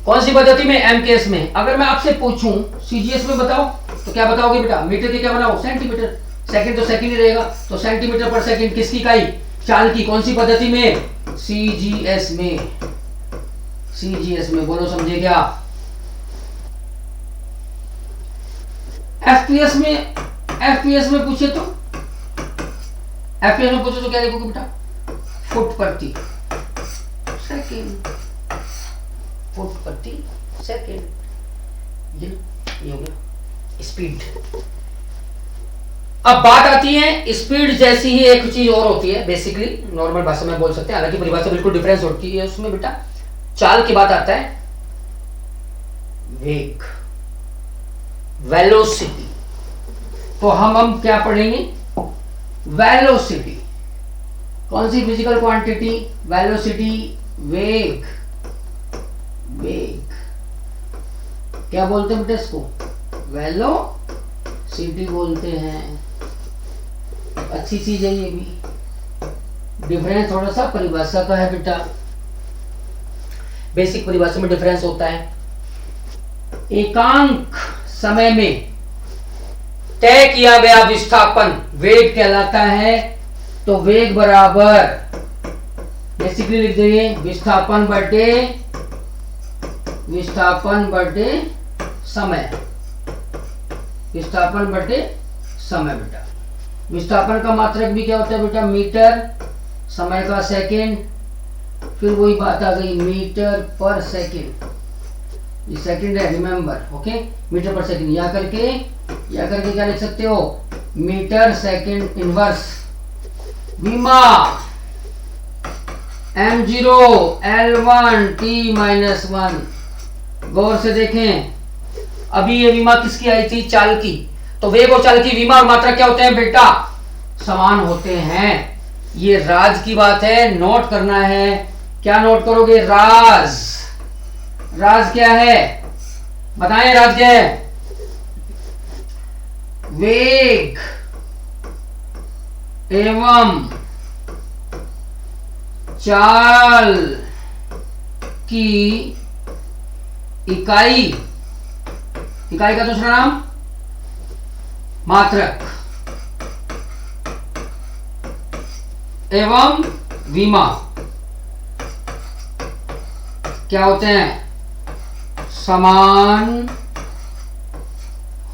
Speaker 1: कौन सी पद्धति में? एमकेएस में। अगर मैं आपसे पूछूं सीजीएस में बताओ तो क्या बताओगे बेटा? मीटर की क्या बनाओ? सेंटीमीटर। सेकंड तो सेकंड ही रहेगा, तो सेंटीमीटर पर सेकंड किसकी इकाई? चाल की। कौन सी पद्धति में? सीजीएस में। सीजीएस में, बोलो समझे क्या? एफपीएस में, एफपीएस में पूछे तो, एफपीएस में पूछे तो क्या देखोगे बेटा? फुट प्रति सेकंड, फुट प्रति सेकंड। ये हो गया स्पीड। अब बात आती है स्पीड जैसी ही एक चीज और होती है, बेसिकली नॉर्मल भाषा में बोल सकते हैं, हालांकि परिभाषा बिल्कुल डिफरेंस होती है उसमें बेटा। चाल की बात आता है वेग, वेलोसिटी। तो हम क्या पढ़ेंगे? वेलोसिटी। कौन सी फिजिकल क्वांटिटी? वेलोसिटी, वेग। वेग क्या बोलते हैं बेटा इसको? वेलोसिटी बोलते हैं। अच्छी चीज है ये भी। डिफरेंस थोड़ा सा परिभाषा का है बेटा, बेसिक परिभाषा में डिफरेंस होता है। एकांक समय में तय किया गया विस्थापन वेग कहलाता है। तो वेग बराबर बेसिकली लिख देंगे विस्थापन बटे समय। विस्थापन बटे समय बेटा। विस्थापन का मात्रक भी क्या होता है बेटा? मीटर, समय का सेकंड, फिर वही बात आ गई मीटर पर सेकंड। ये सेकंड है, remember, okay. Metre per second या करके क्या लिख सकते हो? Metre second inverse. विमा m0 L1 T माइनस 1। गौर से देखें, अभी ये विमा किसकी आई थी? चाल की। तो वेग और चाल की विमा और मात्रा क्या होते हैं बेटा? समान होते हैं। ये राज की बात है, नोट करना है। क्या नोट करोगे? राज। राज क्या है बताएं, राज क्या है? वेग एवं चाल की इकाई, इकाई का दूसरा नाम मात्रक, एवं विमा क्या होते हैं? समान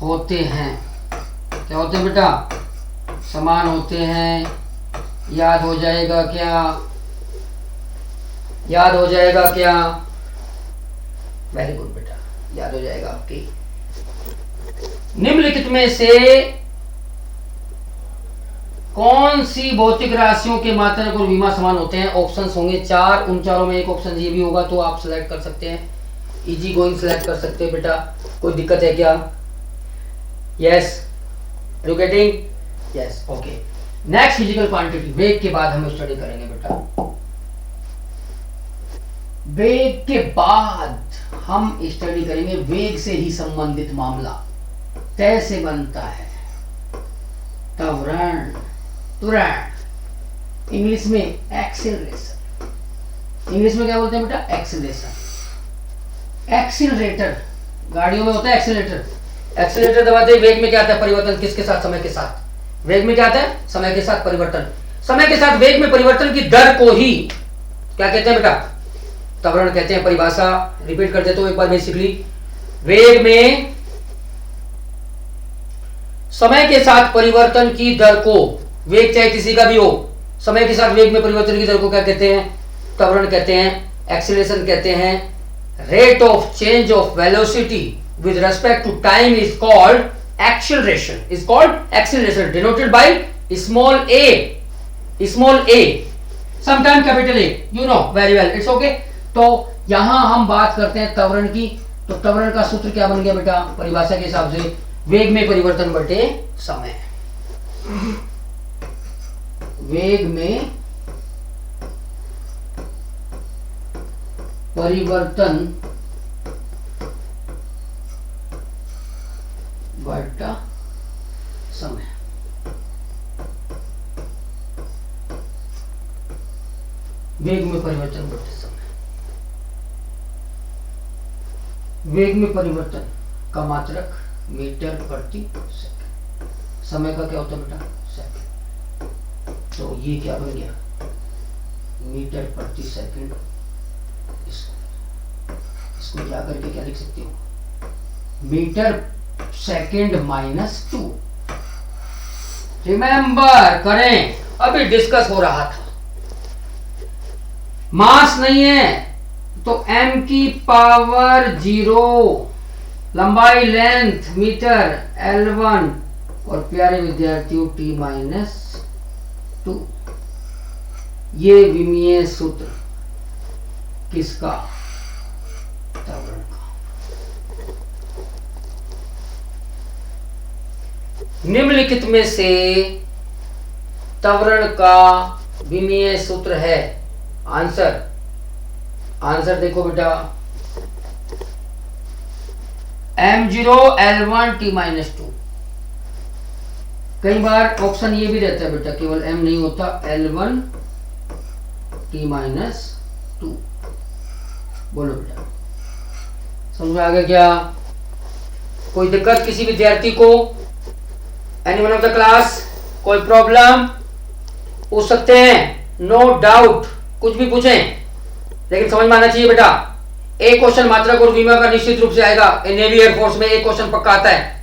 Speaker 1: होते हैं। क्या होते हैं बेटा? समान होते हैं। याद हो जाएगा क्या? याद हो जाएगा क्या? वेरी गुड बेटा, याद हो जाएगा आपकी। निम्नलिखित में से कौन सी भौतिक राशियों के मात्रक और विमा समान होते हैं? ऑप्शंस होंगे 4, उन चारों में एक ऑप्शन ये भी होगा तो आप सिलेक्ट कर सकते हैं, इजी गोइंग सिलेक्ट कर सकते हैं बेटा। कोई दिक्कत है क्या? Yes, you getting? Yes, okay. Next physical quantity, वेग के बाद हम स्टडी करेंगे बेटा। वेग के बाद हम स्टडी करेंगे वेग से ही संबंधित मामला कैसे बनता है। त्वरण, तुरंत, इंग्लिश में एक्सीलरेशन। इंग्लिश में क्या बोलते हैं बेटा? एक्सीलरेशन। एक्सीलरेटर, गाड़ियों में होता है एक्सीलरेटर। एक्सीलरेटर दबाते वेग में क्या आता है? परिवर्तन। किसके साथ? समय के साथ। वेग में क्या आता है? समय के साथ परिवर्तन। समय के साथ वेग में परिवर्तन की दर को ही क्या कहते हैं बेटा? त्वरण कहते हैं। परिभाषा रिपीट कर देता हूं एक बार बेसिकली। वेग में समय के साथ परिवर्तन की दर को, वेग चाहे किसी का भी हो, समय के साथ वेग में परिवर्तन की दर को क्या कहते हैं? त्वरण कहते हैं, एक्सीलरेशन कहते हैं। Rate of change of velocity with respect to time is called acceleration, is called acceleration, denoted by small a, small a, sometime capital A, you know very well, it's okay। तो यहां हम बात करते हैं त्वरण की। तो त्वरण का सूत्र क्या बन गया बेटा? परिभाषा के हिसाब से वेग में परिवर्तन बटे समय। वेग में परिवर्तन बटा समय। वेग में परिवर्तन बटे समय। वेग में परिवर्तन का मात्रक मीटर प्रति सेकंड। समय का क्या होता है बेटा? सेकंड। तो ये क्या बन गया? मीटर प्रति सेकंड। इसको क्या करके क्या लिख सकते हो? Metre second -2। रिमेंबर करें, अभी डिस्कस हो रहा था, मास नहीं है तो m की पावर 0, लंबाई लेंथ मीटर L1, और प्यारे विद्यार्थियों T-2। ये विमीय सूत्र किसका? त्वरण का। निम्नलिखित में से त्वरण का विमीय सूत्र है। आंसर, आंसर देखो बेटा, m0 L1 T-2। कई बार ऑप्शन ये भी रहता है बेटा, केवल m नहीं होता, L1 T-2। बोलो बेटा, समझ में आ गया क्या? कोई दिक्कत किसी विद्यार्थी को? Anyone of the class? कोई प्रॉब्लम? पूछ सकते हैं, नो डाउट, कुछ भी पूछें, लेकिन समझ में आना चाहिए बेटा। एक क्वेश्चन मात्रक और विमा का निश्चित रूप से आएगा। नेवी एयरफोर्स में एक क्वेश्चन पक्का आता है।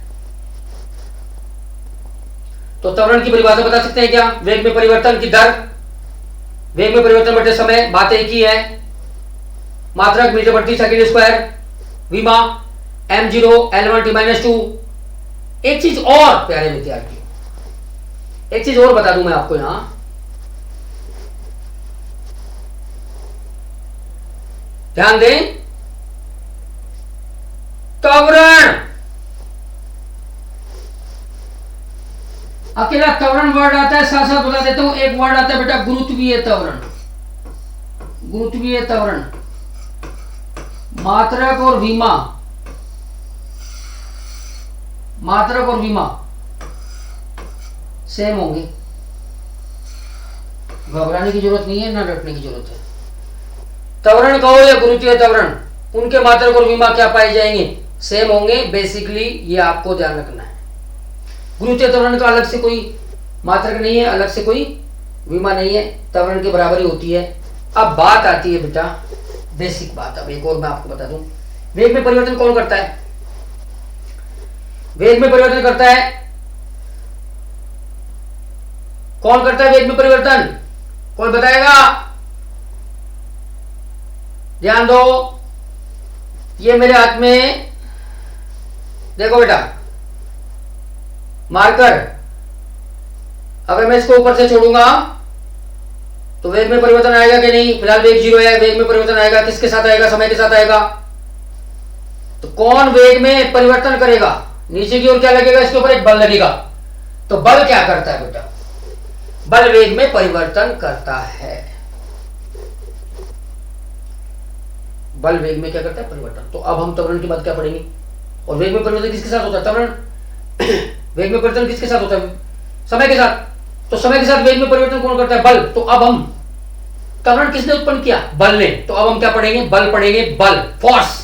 Speaker 1: तो त्वरण की परिभाषा बता सकते हैं क्या? वेग में परिवर्तन की दर, वेग में परिवर्तन बटे समय, बात एक ही है। मात्रक मीटर प्रति सेकंड स्क्वायर, विमा m0 L1 T-2। एक चीज और प्यारे विद्यार्थी, एक चीज और बता दूं मैं आपको यहां, ध्यान दें। त्वरण अकेला त्वरण वर्ड आता है, साथ साथ बता देता हूं एक वर्ड आता है बेटा गुरुत्वीय त्वरण। गुरुत्वीय त्वरण, मात्रक और विमा, मात्रक और विमा सेम होंगे, घबराने की जरूरत नहीं है ना डरने की जरूरत है। त्वरण कहो या गुरुत्वीय त्वरण, उनके मात्रक और विमा क्या पाए जाएंगे, सेम होंगे। बेसिकली ये आपको ध्यान रखना है। गुरुत्वीय त्वरण का अलग से कोई मात्रक नहीं है, अलग से कोई विमा नहीं है, त्वरण के बराबर ही होती है। अब बात आती है बेटा बेसिक बात। अब एक और मैं आपको बता दूं, वेग में परिवर्तन कौन करता है? वेग में परिवर्तन करता है कौन करता है? वेग में परिवर्तन कोई बताएगा? ध्यान दो, ये मेरे हाथ में देखो बेटा मार्कर, अगर मैं इसको ऊपर से छोड़ूंगा तो वेग में परिवर्तन आएगा कि नहीं? फिलहाल वेग 0 है, वेग में परिवर्तन आएगा, किसके साथ आएगा? समय के साथ आएगा। तो कौन वेग में परिवर्तन करेगा? नीचे की ओर क्या लगेगा? इसके ऊपर एक बल लगेगा। तो बल क्या करता है बेटा? बल वेग में परिवर्तन करता है। बल वेग में क्या करता है? परिवर्तन। तो अब हम त्वरण की बात क्या पढ़ेंगे? और वेग में परिवर्तन किसके साथ होता है? त्वरण वेग में परिवर्तन किसके साथ होता है? समय के साथ। तो समय के साथ वेग में परिवर्तन कौन करता है? बल। तो अब हम त्वरण किसने उत्पन्न किया? बल ने। तो अब हम क्या पढ़ेंगे? बल पढ़ेंगे। बल, force,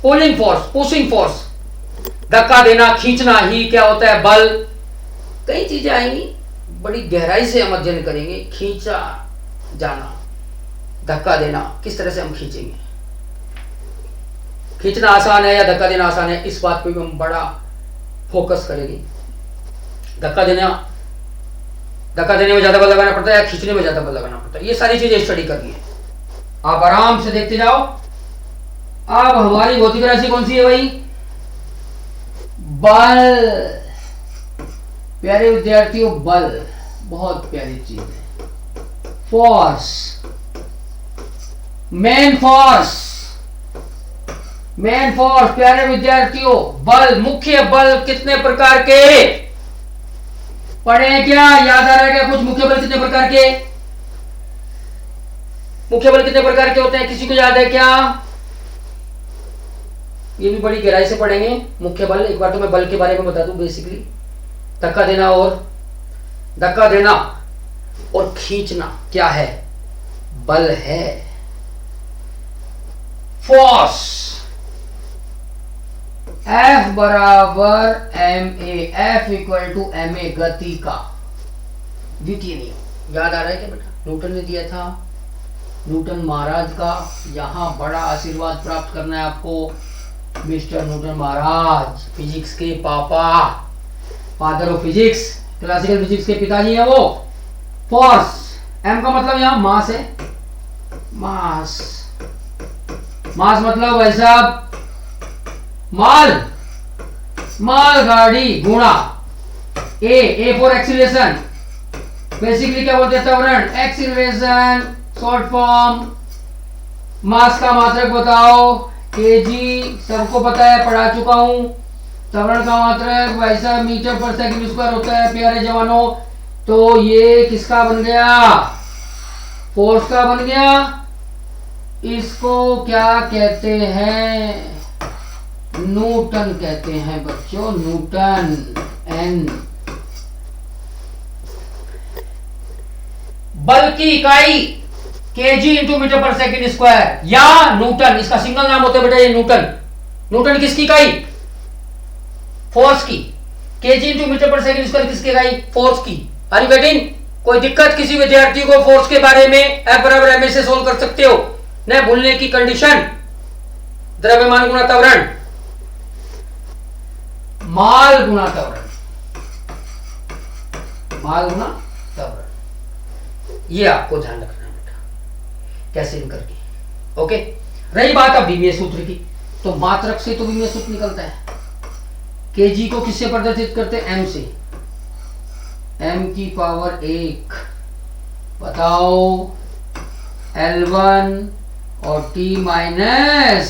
Speaker 1: pulling force, pushing force, धक्का देना, खींचना ही क्या होता है? बल। कई चीजें आएंगी, बड़ी गहराई से हम अध्ययन करेंगे। खींचा जाना, धक्का देना, किस तरह से हम खींचेंगे, खींचना आसान है या धक्का देना आसान है, इस बात पे भी हम बड़ा फोकस करेंगे। धक्का देने में ज्यादा बल लगाना पड़ता है या खींचने में ज्यादा बल लगाना पड़ता है, ये सारी चीजें स्टडी करनी है। आप आराम से देखते जाओ। अब हमारी भौतिक राशि कौन सी है भाई? बल। प्यारे विद्यार्थियों, बल बहुत प्यारी चीज है। Force, main force, main force. प्यारे विद्यार्थियों, बल, मुख्य बल कितने प्रकार के पढ़े क्या? याद आ रहा है क्या कुछ? मुख्य बल कितने प्रकार के? मुख्य बल कितने प्रकार के होते हैं? किसी को याद है क्या? ये भी बड़ी गहराई से पढ़ेंगे मुख्य बल। एक बार तो मैं बल के बारे में बता दूं बेसिकली। धक्का देना और खींचना क्या है? बल है। फोर्स, F बराबर ma, F equal to ma, गति का द्वितीय नियम। याद आ रहा है क्या बेटा? न्यूटन ने दिया था, न्यूटन महाराज का। यहां बड़ा आशीर्वाद प्राप्त करना है आपको। मिस्टर न्यूटन महाराज, फिजिक्स के पापा, father of physics, classical physics के पिताजी हैं वो। फोर्स, m का मतलब यहां मास है। मास, मास मतलब भाई साहब माल गाड़ी गुणा ए फॉर एक्सीलरेशन। बेसिकली क्या बोलते हैं? त्वरण, एक्सीलरेशन शॉर्ट फॉर्म। मास का मात्रक बताओ? केजी, सबको पता है, पढ़ा चुका हूं। त्वरण का मात्रक भाई साहब मीटर पर सेकंड स्क्वायर होता है प्यारे जवानों। तो ये किसका बन गया? फोर्स का बन गया। इसको क्या कहते हैं? न्यूटन कहते हैं बच्चों, न्यूटन। एन, बल की इकाई KG into metre per second square या न्यूटन, इसका सिंगल नाम होता है बेटा ये न्यूटन। न्यूटन किसकी इकाई? फोर्स की। KG into metre per second square किसकी इकाई? फोर्स की। Are you getting? कोई दिक्कत किसी विद्यार्थी को फोर्स के बारे में? F बराबर ma से सोल्व कर सकते हो, न भूलने की कंडीशन। द्रव्यमान गुणा त्वरण, माल गुणा त्वरण, माल गुणा त्वरण, ये आपको ध्यान रखना है बेटा, कैसे इन करके। ओके, रही बात अब विमीय सूत्र की, तो मात्रक से तो विमीय सूत्र निकलता है। केजी को किससे प्रदर्शित करते हैं? m से। m की पावर 1 बताओ, L1 और T माइनस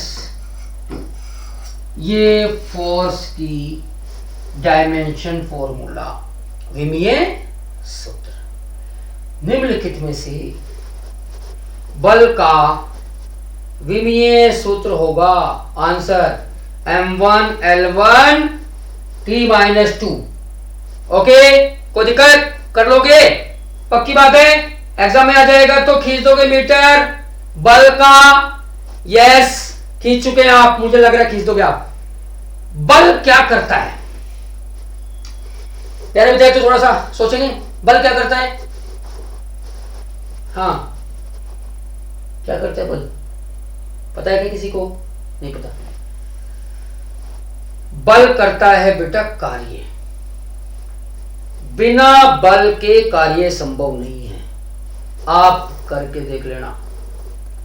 Speaker 1: ये फोर्स की डायमेंशन फॉर्मूला, विमीय सूत्र। निम्नलिखित में से बल का विमीय सूत्र होगा, आंसर M1L1 T-2। ओके, कोई दिक्कत? कर लोगे? पक्की बात है, एग्जाम में आ जाएगा तो खींच दोगे मीटर बल का। यस, खींच चुके हैं आप, मुझे लग रहा है खींच दोगे आप। बल क्या करता है प्यारे विद्यार्थी, थोड़ा सा सोचेंगे बल क्या करता है। हाँ, क्या करता है बल? पता है क्या किसी को? नहीं पता। बल करता है बेटा कार्य। बिना बल के कार्य संभव नहीं है। आप करके देख लेना,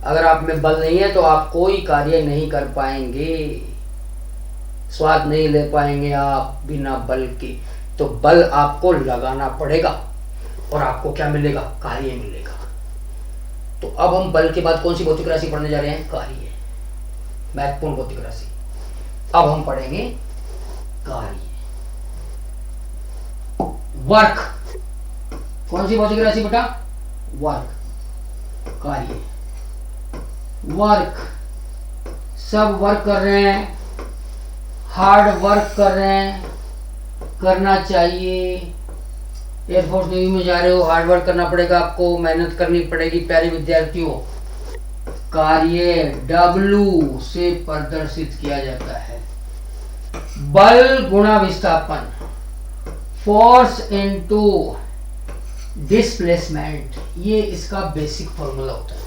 Speaker 1: अगर आप में बल नहीं है तो आप कोई कार्य नहीं कर पाएंगे, स्वाद नहीं ले पाएंगे आप बिना बल के। तो बल आपको लगाना पड़ेगा और आपको क्या मिलेगा? कार्य मिलेगा। तो अब हम बल के बाद कौन सी भौतिक राशि पढ़ने जा रहे हैं? कार्य, महत्वपूर्ण भौतिक राशि। अब हम पढ़ेंगे कार्य, वर्क। कौन सी भौतिक राशि बेटा? वर्क, कार्य, वर्क। सब वर्क कर रहे हैं, हार्ड वर्क कर रहे हैं, करना चाहिए। एयरफोर्स नेवी में जा रहे हो, हार्ड वर्क करना पड़ेगा आपको, मेहनत करनी पड़ेगी प्यारे विद्यार्थियों। कार्य W से प्रदर्शित किया जाता है। बल गुणा विस्थापन, फोर्स इनटू डिस्प्लेसमेंट, ये इसका बेसिक फॉर्मूला होता है।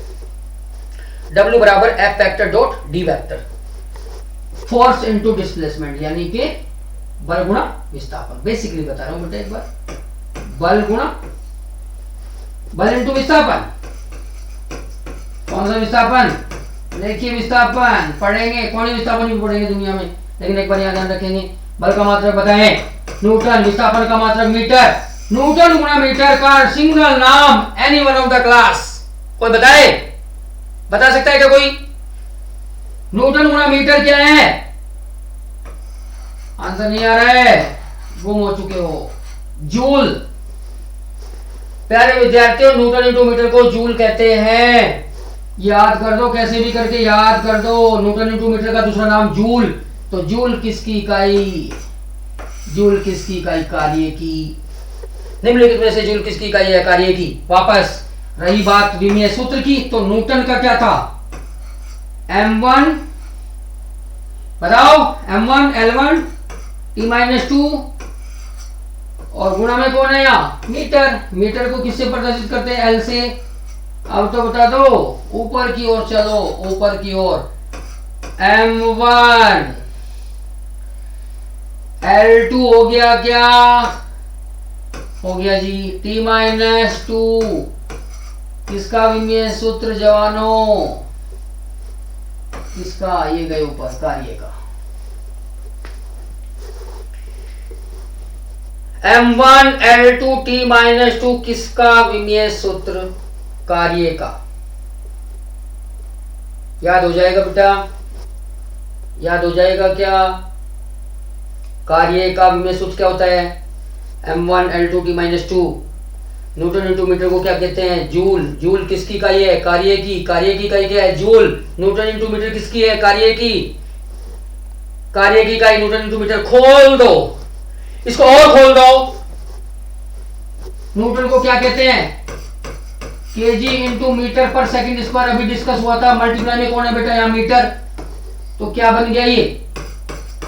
Speaker 1: W बराबर F vector dot D vector, force into displacement, यानी कि बल गुणा विस्थापन। बेसिकली बता रहा हूं बेटा एक बार, बल गुणा बल इनटू विस्थापन। कौन सा विस्थापन? देखिए विस्थापन पढ़ेंगे, कौन ही विस्थापन भी पढ़ेंगे दुनिया में, लेकिन एक बार यहाँ ध्यान रखेंगे, बल का मात्रक बताएं न्यूटन, विस्थापन का मात्रक मीटर। न्यूटन गुणा मीटर का सिंगल नाम, any one of the class. कोई बताए? बता सकता है क्या कोई? न्यूटन गुणा मीटर क्या है? आंसर नहीं आ रहा है, गुम हो चुके हो। जूल। प्यारे विद्यार्थियों, न्यूटन इंटू मीटर को जूल कहते हैं। याद कर दो, कैसे भी करके याद कर दो। न्यूटन इंटू मीटर का दूसरा नाम जूल। तो जूल किसकी इकाई? जूल किसकी इकाई? कार्य की। निम्नलिखित में से जूल किसकी इकाई है? कार्य की। वापस रही बात विमीय सूत्र की, तो न्यूटन का क्या था? M1, बताओ, M1L1 T-2, और गुणा में कौन है यहाँ? मीटर। मीटर को किससे प्रदर्शित करते हैं? L से। अब तो बता दो, ऊपर की ओर चलो, ऊपर की ओर। M1 L2 हो गया क्या? हो गया जी। T-2 किसका विमीय सूत्र जवानों? किसका? ये गए ऊपर, कार्य का। M1L2 T-2 किसका विमीय सूत्र? कार्य का। याद हो जाएगा बेटा? याद हो जाएगा क्या? कार्य का विमीय सूत्र क्या होता है? M1L2 T-2। Newton into metre को क्या कहते हैं? जूल। जूल किसकी इकाई है? कार्य की। कार्य की इकाई क्या है? जूल। न्यूटन इंटू मीटर किसकी है? कार्य की। कार्य की इकाई न्यूटन इंटू मीटर। खोल दो इसको, और खोल दो। न्यूटन को क्या कहते हैं? KG into metre per second square, अभी डिस्कस हुआ था। मल्टीप्लाई में कौन है बेटा? यहाँ मीटर। तो क्या बन गया ये?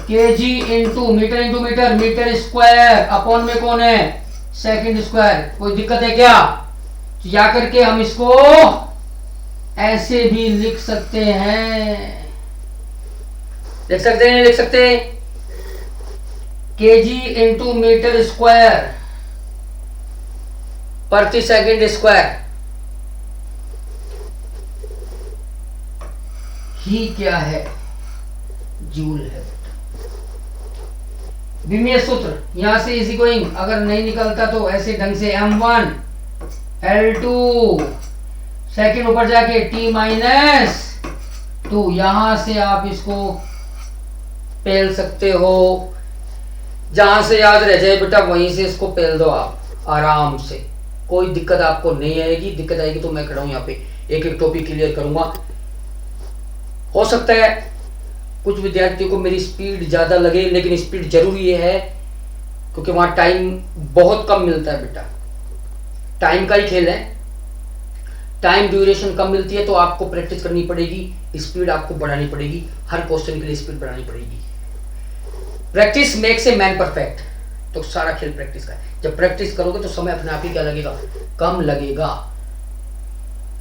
Speaker 1: KG into metre, metre square upon में कौन है? Second square. कोई दिक्कत है क्या? तो या करके हम इसको ऐसे भी लिख सकते हैं। लिख सकते हैं, लिख सकते हैं। केजी इंटू मीटर स्क्वायर प्रति सेकंड स्क्वायर ही क्या है? जूल है। विमीय सूत्र यहां से इजी गोइंग, अगर नहीं निकलता तो ऐसे ढंग से M1 L2 सेकंड ऊपर जाके T-2, यहां से आप इसको पेल सकते हो। जहां से याद रह जाए बेटा वहीं से इसको पेल दो आप आराम से, कोई दिक्कत आपको नहीं आएगी। दिक्कत आएगी तो मैं खड़ा हूं यहाँ पे, एक एक टॉपिक क्लियर करूंगा। हो सकता है कुछ विद्यार्थियों को मेरी स्पीड ज्यादा लगे, लेकिन स्पीड जरूरी है क्योंकि वहां टाइम बहुत कम मिलता है बेटा, टाइम का ही खेल है। टाइम ड्यूरेशन कम मिलती है तो आपको प्रैक्टिस करनी पड़ेगी, स्पीड आपको बढ़ानी पड़ेगी, हर क्वेश्चन के लिए स्पीड बढ़ानी पड़ेगी। Practice makes a man perfect, तो सारा खेल प्रैक्टिस का है। जब प्रैक्टिस करोगे तो समय अपने आप ही क्या लगेगा, कम लगेगा।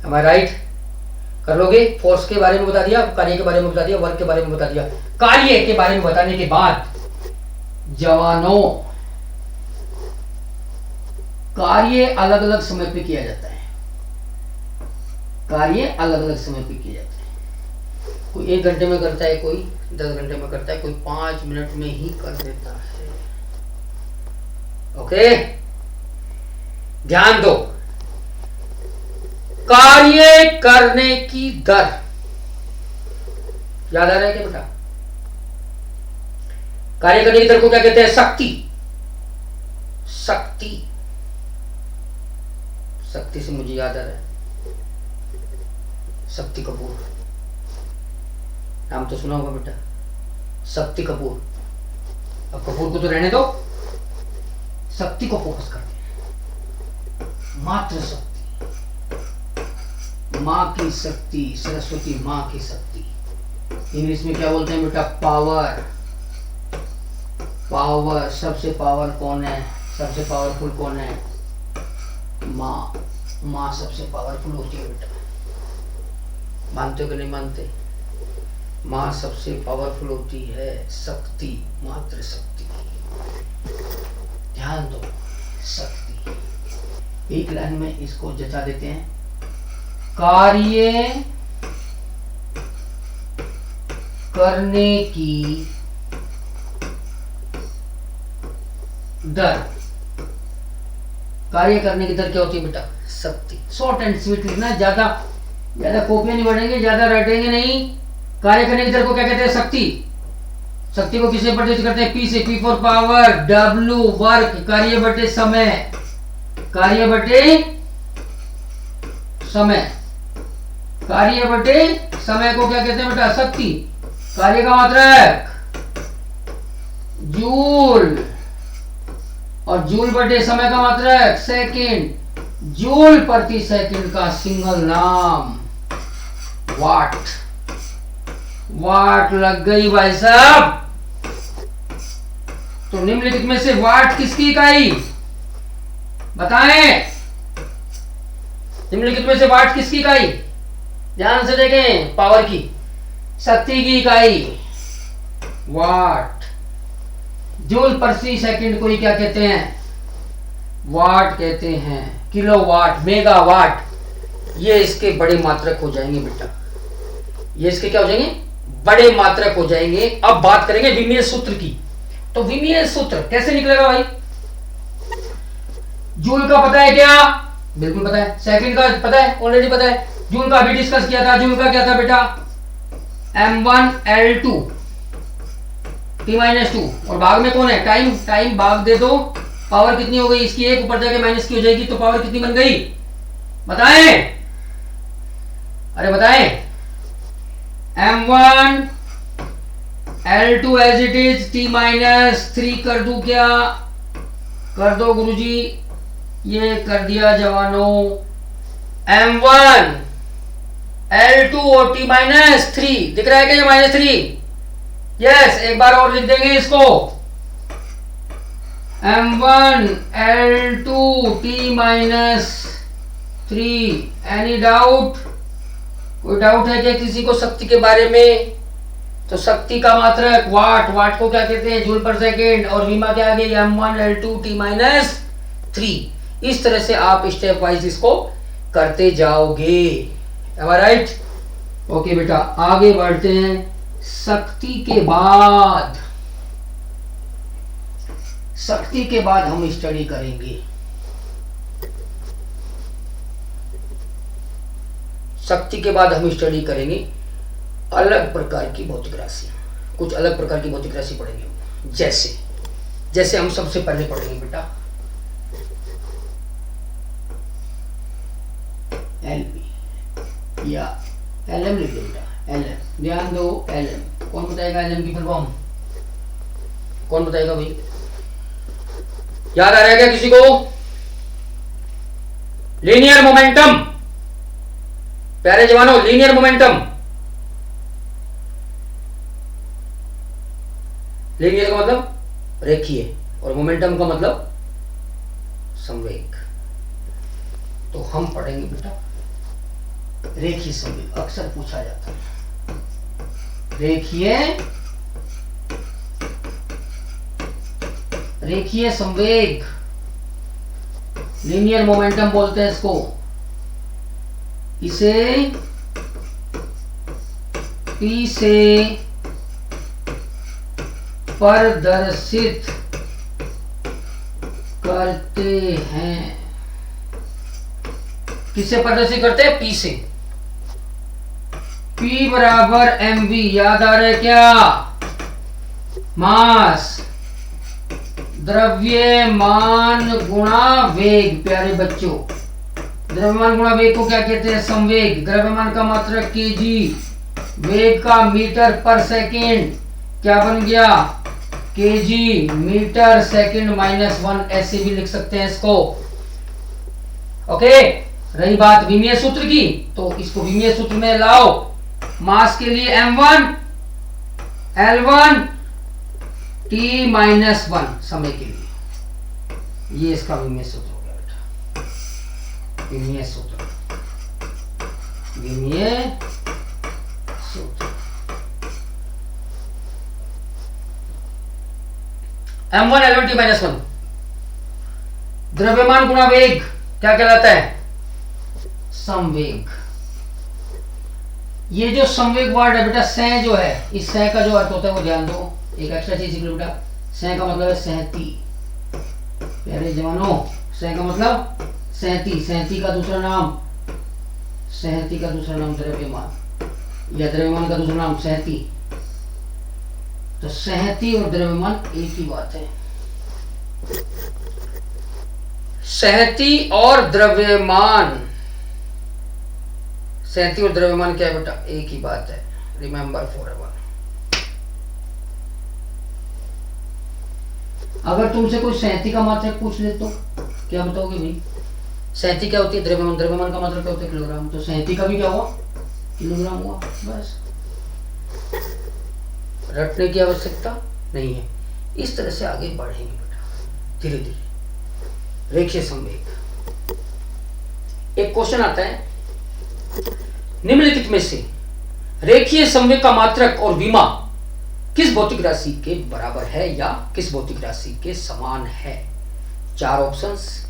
Speaker 1: Am I right? कर लोगे। फोर्स के बारे में बता दिया, कार्य के बारे में बता दिया, वर्क के बारे में बता दिया। कार्य के बारे में बताने के बाद जवानों, कार्य अलग अलग समय पे किया जाता है, कार्य अलग अलग समय पे किया जाता है। कोई 1 घंटे में करता है, कोई 10 घंटे में करता है, कोई 5 मिनट में ही कर देता है। ओके, ध्यान दो। कार्य करने की दर याद आ रहा है क्या बेटा? कार्य करने की दर को क्या कहते हैं? शक्ति। शक्ति, शक्ति से मुझे याद आ रहा है शक्ति कपूर, नाम तो सुना होगा बेटा, शक्ति कपूर। अब कपूर को तो रहने दो, शक्ति को फोकस करते हैं। मात्र शक्ति, मां की शक्ति, सरस्वती मां की शक्ति। इंग्लिश में क्या बोलते हैं बेटा? पावर। पावर, सबसे पावर कौन है? सबसे पावरफुल कौन है? मां। मां सबसे पावरफुल होती है बेटा, मानते हो कि नहीं मानते? मां सबसे पावरफुल होती है। शक्ति, मात्र शक्ति, ध्यान दो, शक्ति। एक लाइन में इसको जचा देते हैं। कार्य करने की दर, कार्य करने की दर क्या होती है बेटा? शक्ति। शॉर्ट एंड स्वीट लिखना, ज्यादा कॉपियां नहीं बढ़ेंगे, ज्यादा रटेंगे नहीं। कार्य करने की दर को क्या कहते हैं? शक्ति। शक्ति को किससे प्रतिनिधित्व करते हैं? पी से। P for power, W work, कार्य बटे समय, कार्य बटे समय, कार्य बटे समय को क्या कहते हैं बेटा? शक्ति। कार्य का मात्रक जूल, और जूल बटे समय का मात्रक सेकंड। जूल प्रति सेकंड का सिंगल नाम वाट। वाट लग गई भाई साहब। तो निम्नलिखित में से वाट किसकी इकाई बताएं? निम्नलिखित में से वाट किसकी इकाई? ध्यान से देखें, पावर की, शक्ति की इकाई वाट। जूल प्रति सेकंड को ही क्या कहते हैं? वाट कहते हैं। किलोवाट, मेगावाट, ये इसके बड़े मात्रक हो जाएंगे बेटा। ये इसके क्या हो जाएंगे? बड़े मात्रक हो जाएंगे। अब बात करेंगे विमीय सूत्र की। तो विमीय सूत्र कैसे निकलेगा भाई? जूल का पता है क्या? बिल्कुल पता है। सेकंड का पता है? ऑलरेडी पता है। जूल का अभी डिस्कस किया था। जूल का क्या था बेटा? M1L2 T-2, और भाग में कौन है? टाइम। टाइम भाग दे दो, पावर कितनी हो गई इसकी? 1 ऊपर जाके माइनस की हो जाएगी, तो पावर कितनी बन गई बताएं? अरे बताएं। M1L2 as it is, T-3 कर दूं क्या? कर दो गुरुजी। ये कर दिया जवानों। M1L2 और T-3 दिख रहा है क्या? ये -3। यस, एक बार और लिख देंगे इसको। M1L2 T-3। Any doubt? कोई डाउट है क्या किसी को शक्ति के बारे में? तो शक्ति का मात्रक वाट। वाट को क्या कहते हैं? जूल पर सेकेंड। और वीमा क्या आ गई? M1L2 T-3। इस तरह से आप स्टेप वाइज इसको करते जाओगे। Am I right? ओके बेटा, आगे बढ़ते हैं। शक्ति के बाद, शक्ति के बाद हम स्टडी करेंगे। शक्ति के बाद हम स्टडी करेंगे अलग प्रकार की भौतिक राशि। कुछ अलग प्रकार की भौतिक राशि पढ़ेंगे। जैसे जैसे हम सबसे पहले पढ़ेंगे बेटा एल बी या एल एम लिखिए बेटा, एल एम, ध्यान दो एल एम। कौन बताएगा एल एम की फुल फॉर्म? कौन बताएगा भाई? याद आ रहा है क्या किसी को? लीनियर मोमेंटम, प्यारे जवानों, लीनियर मोमेंटम। लीनियर का मतलब रेखीय और मोमेंटम का मतलब संवेग। तो हम पढ़ेंगे बेटा रेखीय संवेग, अक्सर पूछा जाता है रेखीय संवेग, लीनियर मोमेंटम बोलते हैं इसको। इसे P से प्रदर्शित करते हैं। किससे प्रदर्शित करते हैं? P से। P बराबर mv, याद आ रहा है क्या? मास, द्रव्यमान गुणा वेग। प्यारे बच्चों, द्रव्यमान गुणा वेग को क्या कहते हैं? संवेग। द्रव्यमान का मात्रक केजी, वेग का मीटर पर सेकेंड, क्या बन गया? केजी मीटर सेकेंड माइनस 1, ऐसे भी लिख सकते हैं इसको। ओके, रही बात विमीय सूत्र की, तो इसको विमीय सूत्र में लाओ। मास के लिए m1 L1 T माइनस 1 समय के लिए, ये इसका विमीय सूत्र हो गया बेटा। विमीय सूत्र, विमीय सूत्र m1 L1 T माइनस 1। द्रव्यमान गुणा वेग क्या कहलाता है? संवेग। ये जो संवेग वर्ड है बेटा, सह जो है, इस सह का जो अर्थ होता है वो ध्यान दो। एक एक्स्ट्रा चीज बेटा, सह का मतलब है सहती। प्यारे जवानों, सह का मतलब सहती। सहती का दूसरा नाम, सहती का दूसरा नाम द्रव्यमान, या द्रव्यमान का दूसरा नाम सहती। तो सहती और द्रव्यमान एक ही बात है। सहती और द्रव्यमान, सहती और द्रव्यमान क्या है बेटा? एक ही बात है। Remember forever. अगर तुमसे कोई सहती का मात्रक पूछ ले तो क्या बताओगे भाई? सहती क्या होती है? द्रव्यमान। द्रव्यमान का मात्रक क्या होता है? किलोग्राम। तो सहती का भी क्या हुआ? किलोग्राम हुआ। बस, रटने की आवश्यकता नहीं है। इस तरह से आगे बढ़ेंगे बेटा धीरे धीरे। रेखीय संवेग, एक क्वेश्चन आता है निम्नलिखित में से रेखीय संवेग का मात्रक और विमा किस भौतिक राशि के बराबर है या किस भौतिक राशि के समान है? 4 ऑप्शंस,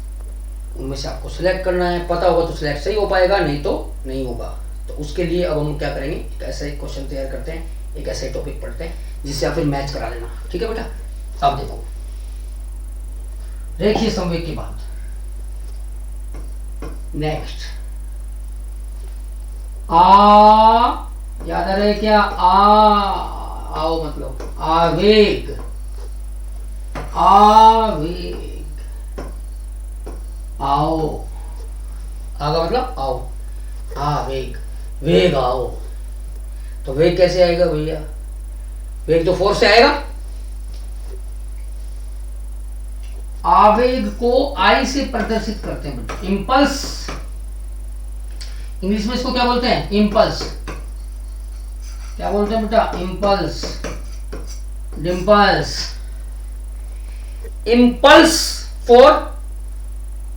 Speaker 1: उनमें से आपको सिलेक्ट करना है। पता होगा तो सिलेक्ट सही हो पाएगा, नहीं तो नहीं होगा। तो उसके लिए अब हम क्या करेंगे, एक ऐसा क्वेश्चन तैयार करते हैं, एक ऐसे टॉपिक पढ़ते हैं जिससे आप फिर मैच करा लेना। ठीक है बेटा? अब देखो रेखीय संवेग की बात। नेक्स्ट, याद आ रहा है क्या? आओ मतलब आवेग। आवेग, आओ। आगा मतलब आओ, आवेग, वेग आओ। तो वेग कैसे आएगा भैया? वेग तो फोर्स से आएगा। आवेग को आई से प्रदर्शित करते हैं बेटा, इंपल्स। इंग्लिश में इसको क्या बोलते हैं? इंपल्स। क्या बोलते हैं बेटा? Impulse, dimples. Impulse for,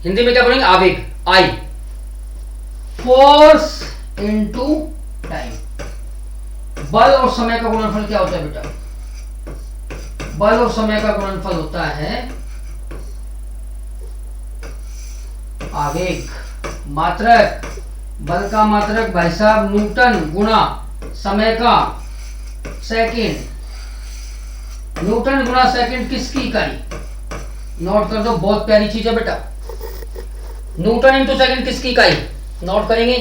Speaker 1: Hindi में क्या बोलेंगे? आवेग, आई। Force into time. बल और समय का गुणनफल क्या होता है बेटा? बल और समय का गुणनफल होता है आवेग। मात्रक, बल का मात्रक भाई साहब न्यूटन गुणा समय का सेकंड। न्यूटन गुणा सेकंड किसकी इकाई? नोट कर दो, बहुत प्यारी चीज है बेटा। न्यूटन इंटू सेकंड किसकी इकाई? नोट करेंगे,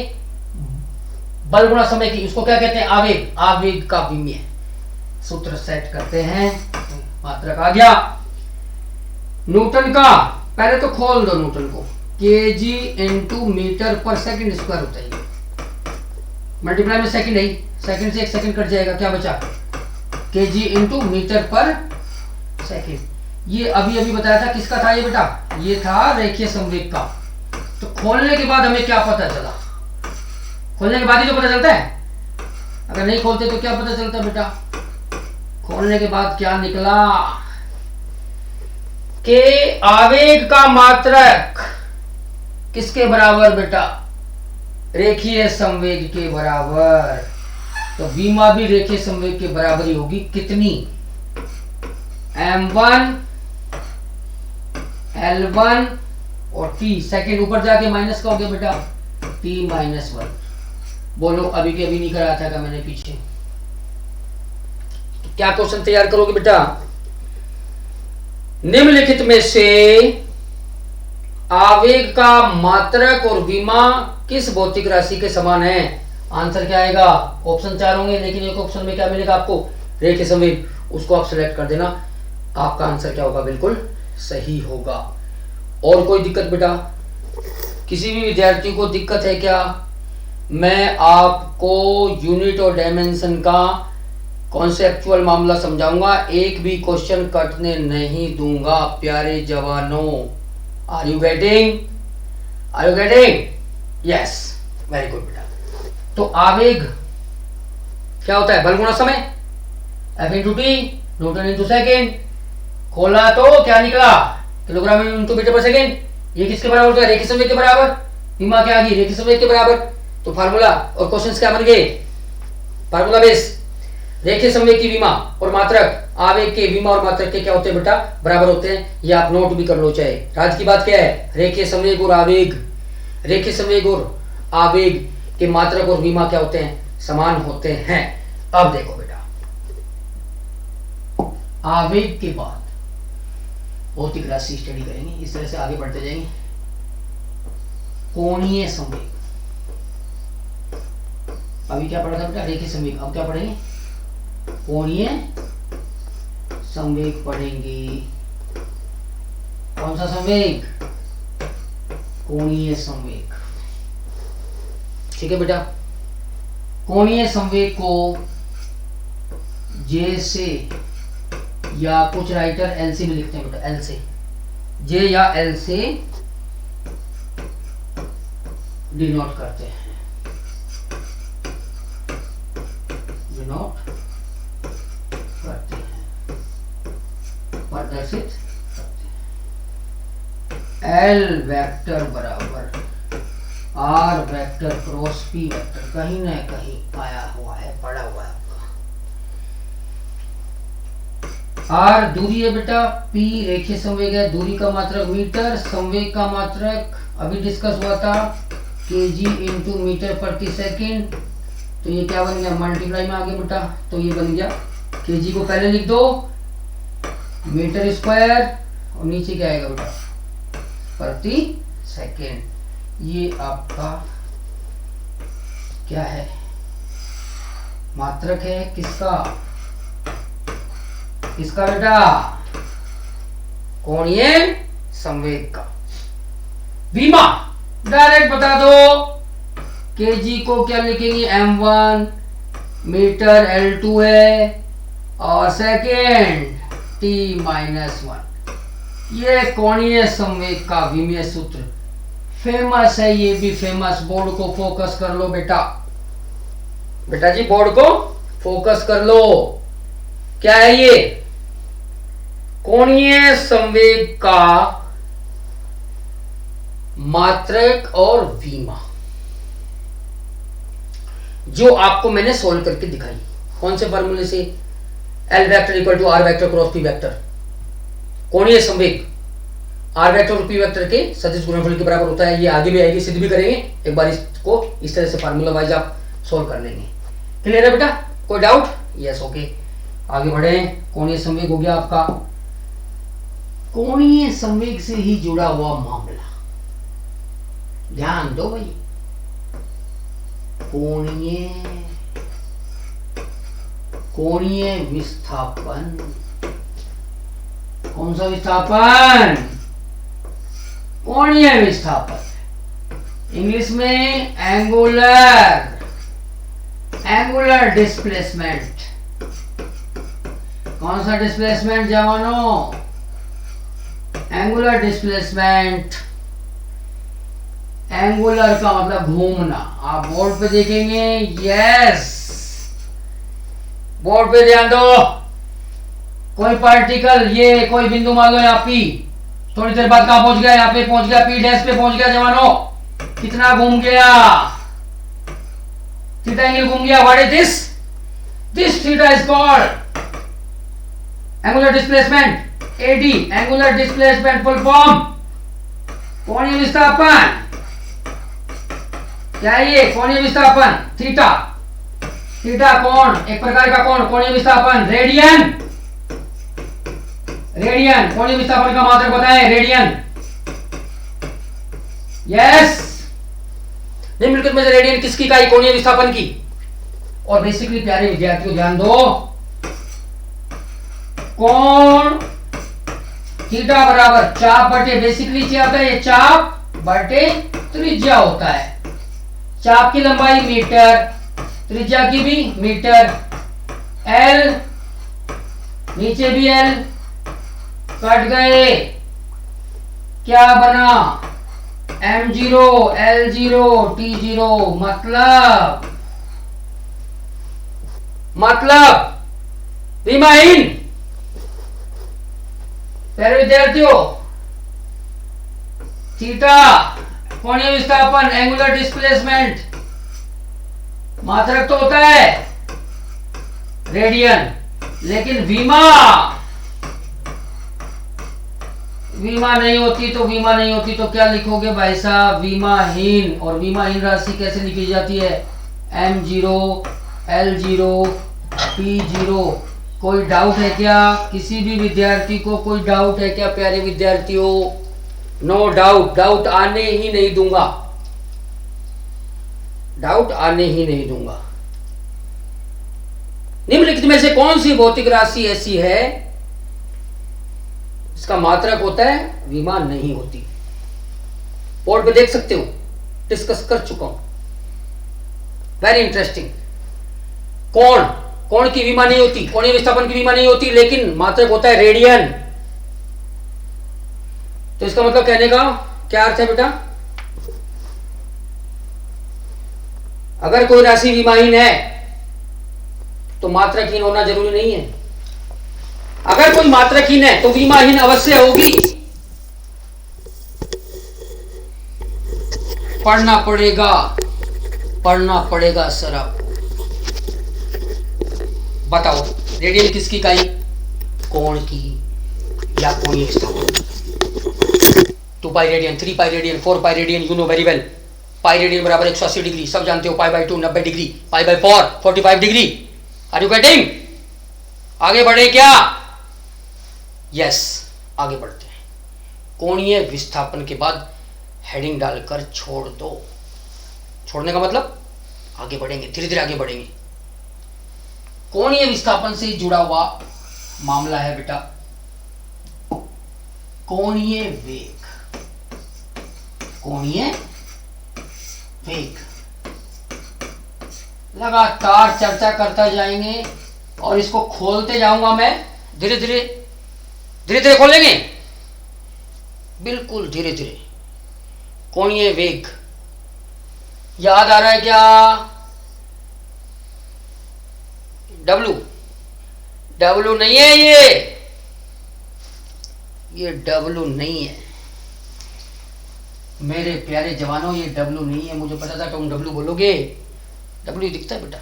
Speaker 1: बल गुणा समय की। उसको क्या कहते हैं? आवेग। आवेग का विमीय सूत्र सेट करते हैं, मात्रक आ गया। न्यूटन का, पहले तो खोल दो न्यूटन को, KG into metre per second square होता है, मल्टीप्लाई में सेकंड है, सेकंड से एक सेकंड कट जाएगा, क्या बचा, KG into metre per second. ये अभी अभी बताया था, किसका था ये बेटा, ये था रेखीय संवेग का। तो खोलने के बाद हमें क्या पता चला, खोलने के बाद ही तो पता चलता है, अगर नहीं खोलते तो क्या पता चलता बेटा, खोलने के बाद क्या निकला कि आवेग का मात्रक किसके बराबर बेटा, रेखीय संवेग के बराबर। तो विमा भी रेखीय संवेग के बराबर ही होगी, कितनी, m1 l1 और t, सेकंड ऊपर जाके माइनस का हो गया बेटा, t माइनस 1। बोलो अभी के अभी नहीं कराया था क्या मैंने पीछे, क्या क्वेश्चन तैयार करोगे बेटा, निम्नलिखित में से आवेग का मात्रक और विमा किस भौतिक राशि के समान है। आंसर क्या आएगा, ऑप्शन 4 होंगे, लेकिन एक ऑप्शन में क्या मिलेगा आपको, रेखीय संवेग, उसको आप सिलेक्ट कर देना, आपका आंसर क्या होगा, बिल्कुल सही होगा। और कोई दिक्कत बेटा, किसी भी विद्यार्थी को दिक्कत है क्या, मैं आपको यूनिट और डायमेंशन का कॉन्सेप्चुअल मामला समझाऊंगा, एक भी क्वेश्चन कटने नहीं दूंगा प्यारे जवानों। Are you getting, are you getting, yes, very good बेटा। तो आवेग क्या होता है, बल गुणा समय, F into T, Newton into second, खोला तो क्या निकला, किलोग्राम इंटू मीटर पर सेकेंड। ये किसके बराबर होता है, रेखीय संवेग के बराबर, विमा क्या आ गई, रेखीय संवेग के बराबर। तो फार्मूला और क्वेश्चंस क्या बन गए, फार्मूला बेस, रेखीय संवेग की विमा और मात्रक, आवेग के विमा और मात्रक के क्या होते हैं बेटा, बराबर होते हैं। ये आप नोट भी कर लो चाहे। आज की बात क्या है, रेखीय संवेग और आवेग, रेखीय संवेग और आवेग के मात्रक और विमा क्या होते हैं, समान होते हैं। अब देखो बेटा, आवेग के बाद भौतिक राशि स्टडी करेंगे, इस तरह से आगे बढ़ते जाएंगे। कोणीय संवेग, अभी क्या पढ़ा था बेटा, रेखीय संवेग, अब क्या पढ़ेंगे, कोणीय संवेग पढ़ेंगे। कौन सा संवेग, कोणीय संवेग, ठीक है बेटा। कोणीय संवेग को जे से या कुछ राइटर एल से भी लिखते हैं बेटा, एल से, जे या एल से डिनोट करते हैं, डिनोट करते हैं, प्रदर्शित करते हैं। एल वेक्टर बराबर R vector cross P vector, कहीं ना कहीं आया हुआ है, पड़ा हुआ है आपका। आर दूरी है बेटा, पी रेखीय संवेग है, दूरी का मात्रक मीटर, संवेग का मात्रक अभी डिस्कस हुआ था केजी इंटू मीटर प्रति सेकेंड। तो ये क्या बन गया, मल्टीप्लाई में आ गया बेटा, तो ये बन गया, केजी को पहले लिख दो, मीटर स्क्वायर, और नीचे क्या आएगा बेटा, प्रति सेकेंड। ये आपका क्या है, मात्रक है, किसका, किसका बेटा, कोणीय संवेग का। विमा डायरेक्ट बता दो, केजी को क्या लिखेंगे, m1, मीटर l2 है, और सेकेंड t माइनस 1। ये कोणीय संवेग का विमीय सूत्र फेमस है, ये भी फेमस, बोर्ड को फोकस कर लो बेटा, बेटा जी बोर्ड को फोकस कर लो। क्या है ये, कोणीय संवेग का मात्रक और विमा, जो आपको मैंने सोल्व करके दिखाई। कौन से फार्मूले से, L vector equal to R vector cross P vector, कोणीय संवेग आर वेक्टर और पी वेक्टर के सदिश गुणनफल के बराबर होता है। ये आगे भी आएगी, सिद्ध भी करेंगे, एक बार इसको इस तरह से फार्मूला वाइज आप सोल्व कर लेंगे। क्लियर है बेटा, कोई डाउट, यस ओके। आगे बढ़े, कोणीय संवेग हो गया आपका, कोणीय संवेग से ही जुड़ा हुआ मामला, ध्यान दो भाई, कोणीय विस्थापन, कौन सा विस्थापन? कोणीय विस्थापन, इंग्लिश में एंगुलर डिस्प्लेसमेंट। कौन सा डिस्प्लेसमेंट जवानों? Angular displacement. एंगुलर का मतलब घूमना। आप बोर्ड पे देखेंगे, यस, बोर्ड पे ध्यान दो। कोई पार्टिकल, ये कोई बिंदु मान लो यहाँ पी, थोड़ी देर बाद कहां पहुंच गया? यहाँ पे पहुंच गया, पी डैश पे पहुंच गया जवानों। कितना घूम गया? थीटा एंगल घूम गया। What is this? This theta is called angular displacement, AD, angular displacement full form कोणीय विस्थापन। क्या है ये? कोणीय विस्थापन। थीटा, थीटा कोण, एक प्रकार का कोण, कोणीय विस्थापन। रेडियन, रेडियन कोणीय विस्थापन का मात्रक बताएं, रेडियन। यस, निम्नलिखित में से रेडियन किसकी इकाई कोणीय विस्थापन की? और बेसिकली प्यारे विद्यार्थियों ध्यान दो, कोण थीटा बराबर चाप बटे, बेसिकली क्या होता है? ये चाप बटे त्रिज्या होता है। चाप की लंबाई मीटर, त्रिज्या की भी मीटर। एल, नीचे भी एल, कट गए, क्या बना? M0, L0, T0। मतलब विमाहीन। प्यारे विद्यार्थियों, थीटा कोणीय विस्थापन, एंगुलर डिस्प्लेसमेंट, मात्रक तो होता है रेडियन, लेकिन विमा नहीं होती तो क्या लिखोगे भाई साहब? विमाहीन। और विमाहीन राशि कैसे लिखी जाती है? M0, L0, T0। कोई डाउट है क्या? किसी भी विद्यार्थी को कोई डाउट है क्या प्यारे विद्यार्थियों? नो डाउट, डाउट आने ही नहीं दूंगा, डाउट आने ही नहीं दूंगा। निम्नलिखित में से कौन सी भौतिक राशि ऐसी है इसका मात्रक होता है विमा नहीं होती? बोर्ड पे देख सकते हो, डिस्कस कर चुका हूं, वेरी इंटरेस्टिंग। कोण की विमा नहीं होती, कोणीय विस्थापन की विमा नहीं होती, लेकिन मात्रक होता है रेडियन। तो इसका मतलब कहने का क्या अर्थ है बेटा? अगर कोई राशि विमाहीन है तो मात्रकहीन होना जरूरी नहीं है। अगर कोई मात्रकहीन है तो विमाहीन अवश्य होगी। पढ़ना पड़ेगा सर आपको। बताओ, रेडियन किसकी इकाई? कोण की या कोणीय विस्थापन। 2 pi radian, 3 pi radian, 4 pi radian, you know very well. Pi radian बराबर 180 डिग्री, सब जानते हो। Pi by 2 90 degree, pi by 4 45 degree. Are you getting? आगे बढ़े क्या? यस, आगे बढ़ते हैं। कोणीय विस्थापन के बाद हेडिंग डालकर छोड़ दो। छोड़ने का मतलब आगे बढ़ेंगे, धीरे धीरे आगे बढ़ेंगे। कोणीय विस्थापन से जुड़ा हुआ मामला है बेटा कोणीय वेग। कोणीय वेग लगातार चर्चा करता जाएंगे और इसको खोलते जाऊंगा मैं। धीरे धीरे खोलेंगे, बिल्कुल धीरे धीरे। कोणीय वेग याद आ रहा है क्या? डब्लू नहीं है ये डब्लू नहीं है मेरे प्यारे जवानों, ये डब्लू नहीं है। मुझे पता था तुम डब्लू बोलोगे। डब्लू दिखता है बेटा,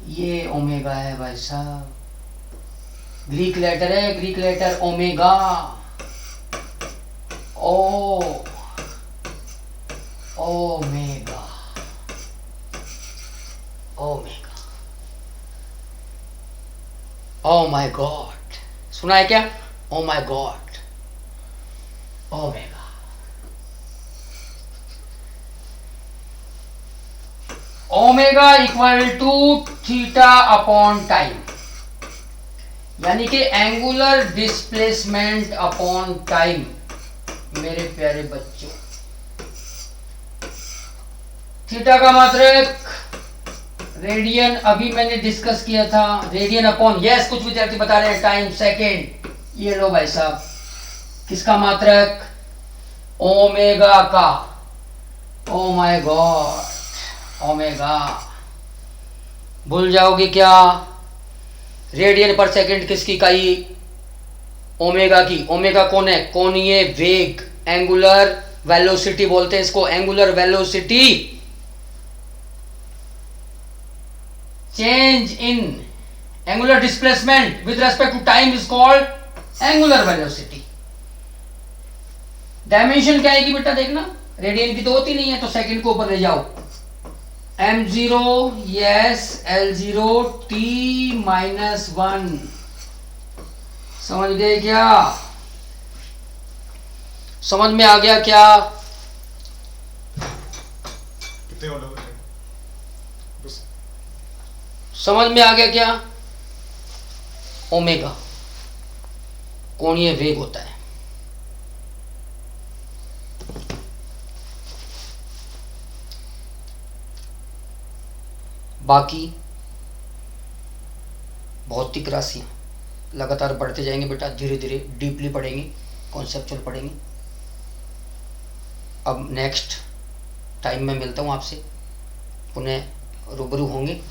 Speaker 1: ये ओमेगा है भाई साहब। ग्रीक लेटर है, Greek letter omega. Omega oh my God, सुना है क्या? Oh my God, omega. Omega equal to theta upon time. यानी कि एंगुलर डिस्प्लेसमेंट अपॉन टाइम। मेरे प्यारे बच्चों, थीटा का मात्रक रेडियन, अभी मैंने डिस्कस किया था, रेडियन अपॉन, यस कुछ विद्यार्थी बता रहे हैं टाइम सेकेंड। ये लो भाई साहब, किसका मात्रक? ओमेगा का। ओ माय गॉड, ओमेगा। भूल जाओगे क्या? रेडियन पर सेकंड किसकी इकाई? ओमेगा की। ओमेगा कौन है? कोणीय वेग, एंगुलर वेलोसिटी बोलते हैं इसको, angular velocity. Change in angular displacement with respect to time is called angular velocity. Dimension क्या आएगी बेटा? देखना, रेडियन की तो होती नहीं है, तो सेकंड को ऊपर ले जाओ। m0 yes, l0 t -1। समझ गए क्या? समझ में आ गया क्या? समझ में आ गया क्या? ओमेगा कोणीय वेग होता है। बाकी भौतिक राशियां लगातार बढ़ते जाएंगे बेटा, धीरे धीरे डीपली पढ़ेंगे, कॉन्सेप्चुअल पढ़ेंगे। अब नेक्स्ट टाइम में मिलता हूं आपसे, पुनः रूबरू होंगे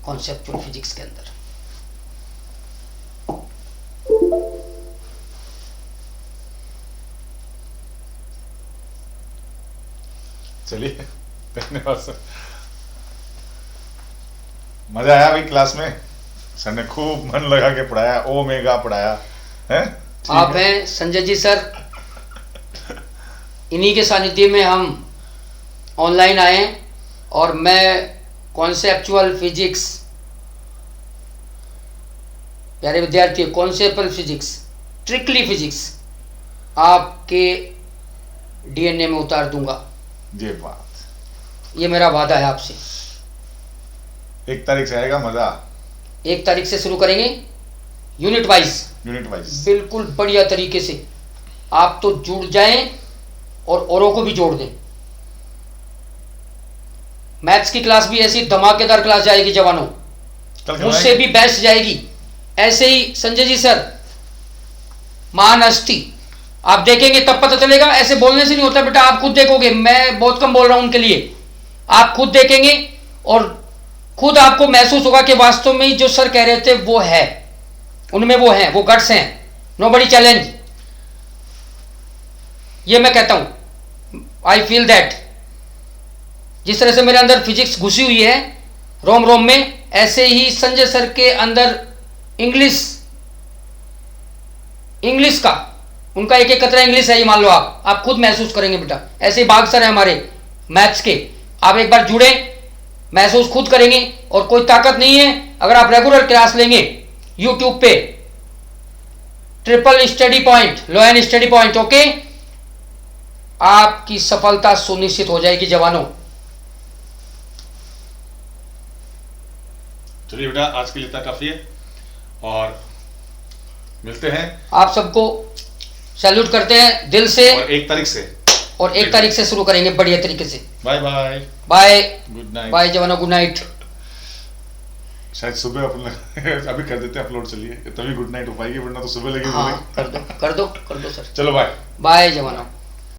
Speaker 1: कॉन्सेप्चुअल फिजिक्स के अंदर।
Speaker 2: चलिए, धन्यवाद सर। मजा आया भाई क्लास में? सर ने खूब मन लगा के पढ़ाया, ओमेगा पढ़ाया है।
Speaker 1: आप हैं संजय जी सर, इन्हीं के सानिध्य में हम ऑनलाइन आए और मैं कॉन्सेप्चुअल फिजिक्स, प्यारे विद्यार्थी, कॉन्सेप्चुअल फिजिक्स, ट्रिकली फिजिक्स आपके डीएनए में उतार दूंगा।
Speaker 2: ये बात,
Speaker 1: ये मेरा वादा है आपसे।
Speaker 2: 1 तारीख से आएगा मजा।
Speaker 1: 1 तारीख से शुरू करेंगे, यूनिट वाइज। बिल्कुल बढ़िया तरीके से आप तो जुड़ जाएं और औरों को भी जोड़ दें। मैथ्स की क्लास भी ऐसी धमाकेदार क्लास जाएगी जवानों, मुझसे भी बेस्ट जाएगी। ऐसे ही संजय जी सर, महान हस्ती, आप देखेंगे तब पता चलेगा। ऐसे बोलने से नहीं होता बेटा, आप खुद देखोगे। मैं बहुत कम बोल रहा हूं उनके लिए, आप खुद देखेंगे और खुद आपको महसूस होगा कि वास्तव में जो सर कह रहे थे वो है, उनमें वो है, वो गट्स हैं। नोबडी चैलेंज, ये मैं कहता हूं, आई फील दैट। जिस तरह से मेरे अंदर फिजिक्स घुसी हुई है रोम रोम में, ऐसे ही संजय सर के अंदर इंग्लिश का, उनका एक एक कतरा इंग्लिश है, ये मान लो आप खुद महसूस करेंगे बेटा। ऐसे ही बाग सर है हमारे मैथ्स के, आप एक बार जुड़े, महसूस खुद करेंगे। और कोई ताकत नहीं है अगर आप रेगुलर क्लास लेंगे यूट्यूब पे, ट्रिपल स्टडी पॉइंट, लोएन स्टडी पॉइंट, ओके, आपकी सफलता सुनिश्चित हो जाएगी जवानों।
Speaker 2: चलिए बेटा, आज के लिए इतना काफी है और मिलते हैं।
Speaker 1: आप सबको सैल्यूट करते हैं दिल से।
Speaker 2: और 1 तारीख से,
Speaker 1: और 1 तारीख से शुरू करेंगे बढ़िया तरीके से।
Speaker 2: Bye bye,
Speaker 1: bye,
Speaker 2: good night.
Speaker 1: Bye जवानों, गुड नाइट।
Speaker 2: शायद सुबह अपन अभी कर देते हैं अपलोड, चलिए तभी गुड नाइट हो पाएगी, वरना तो सुबह लगी।
Speaker 1: हाँ, कर दो सर।
Speaker 2: चलो बाय,
Speaker 1: बाय जवानों।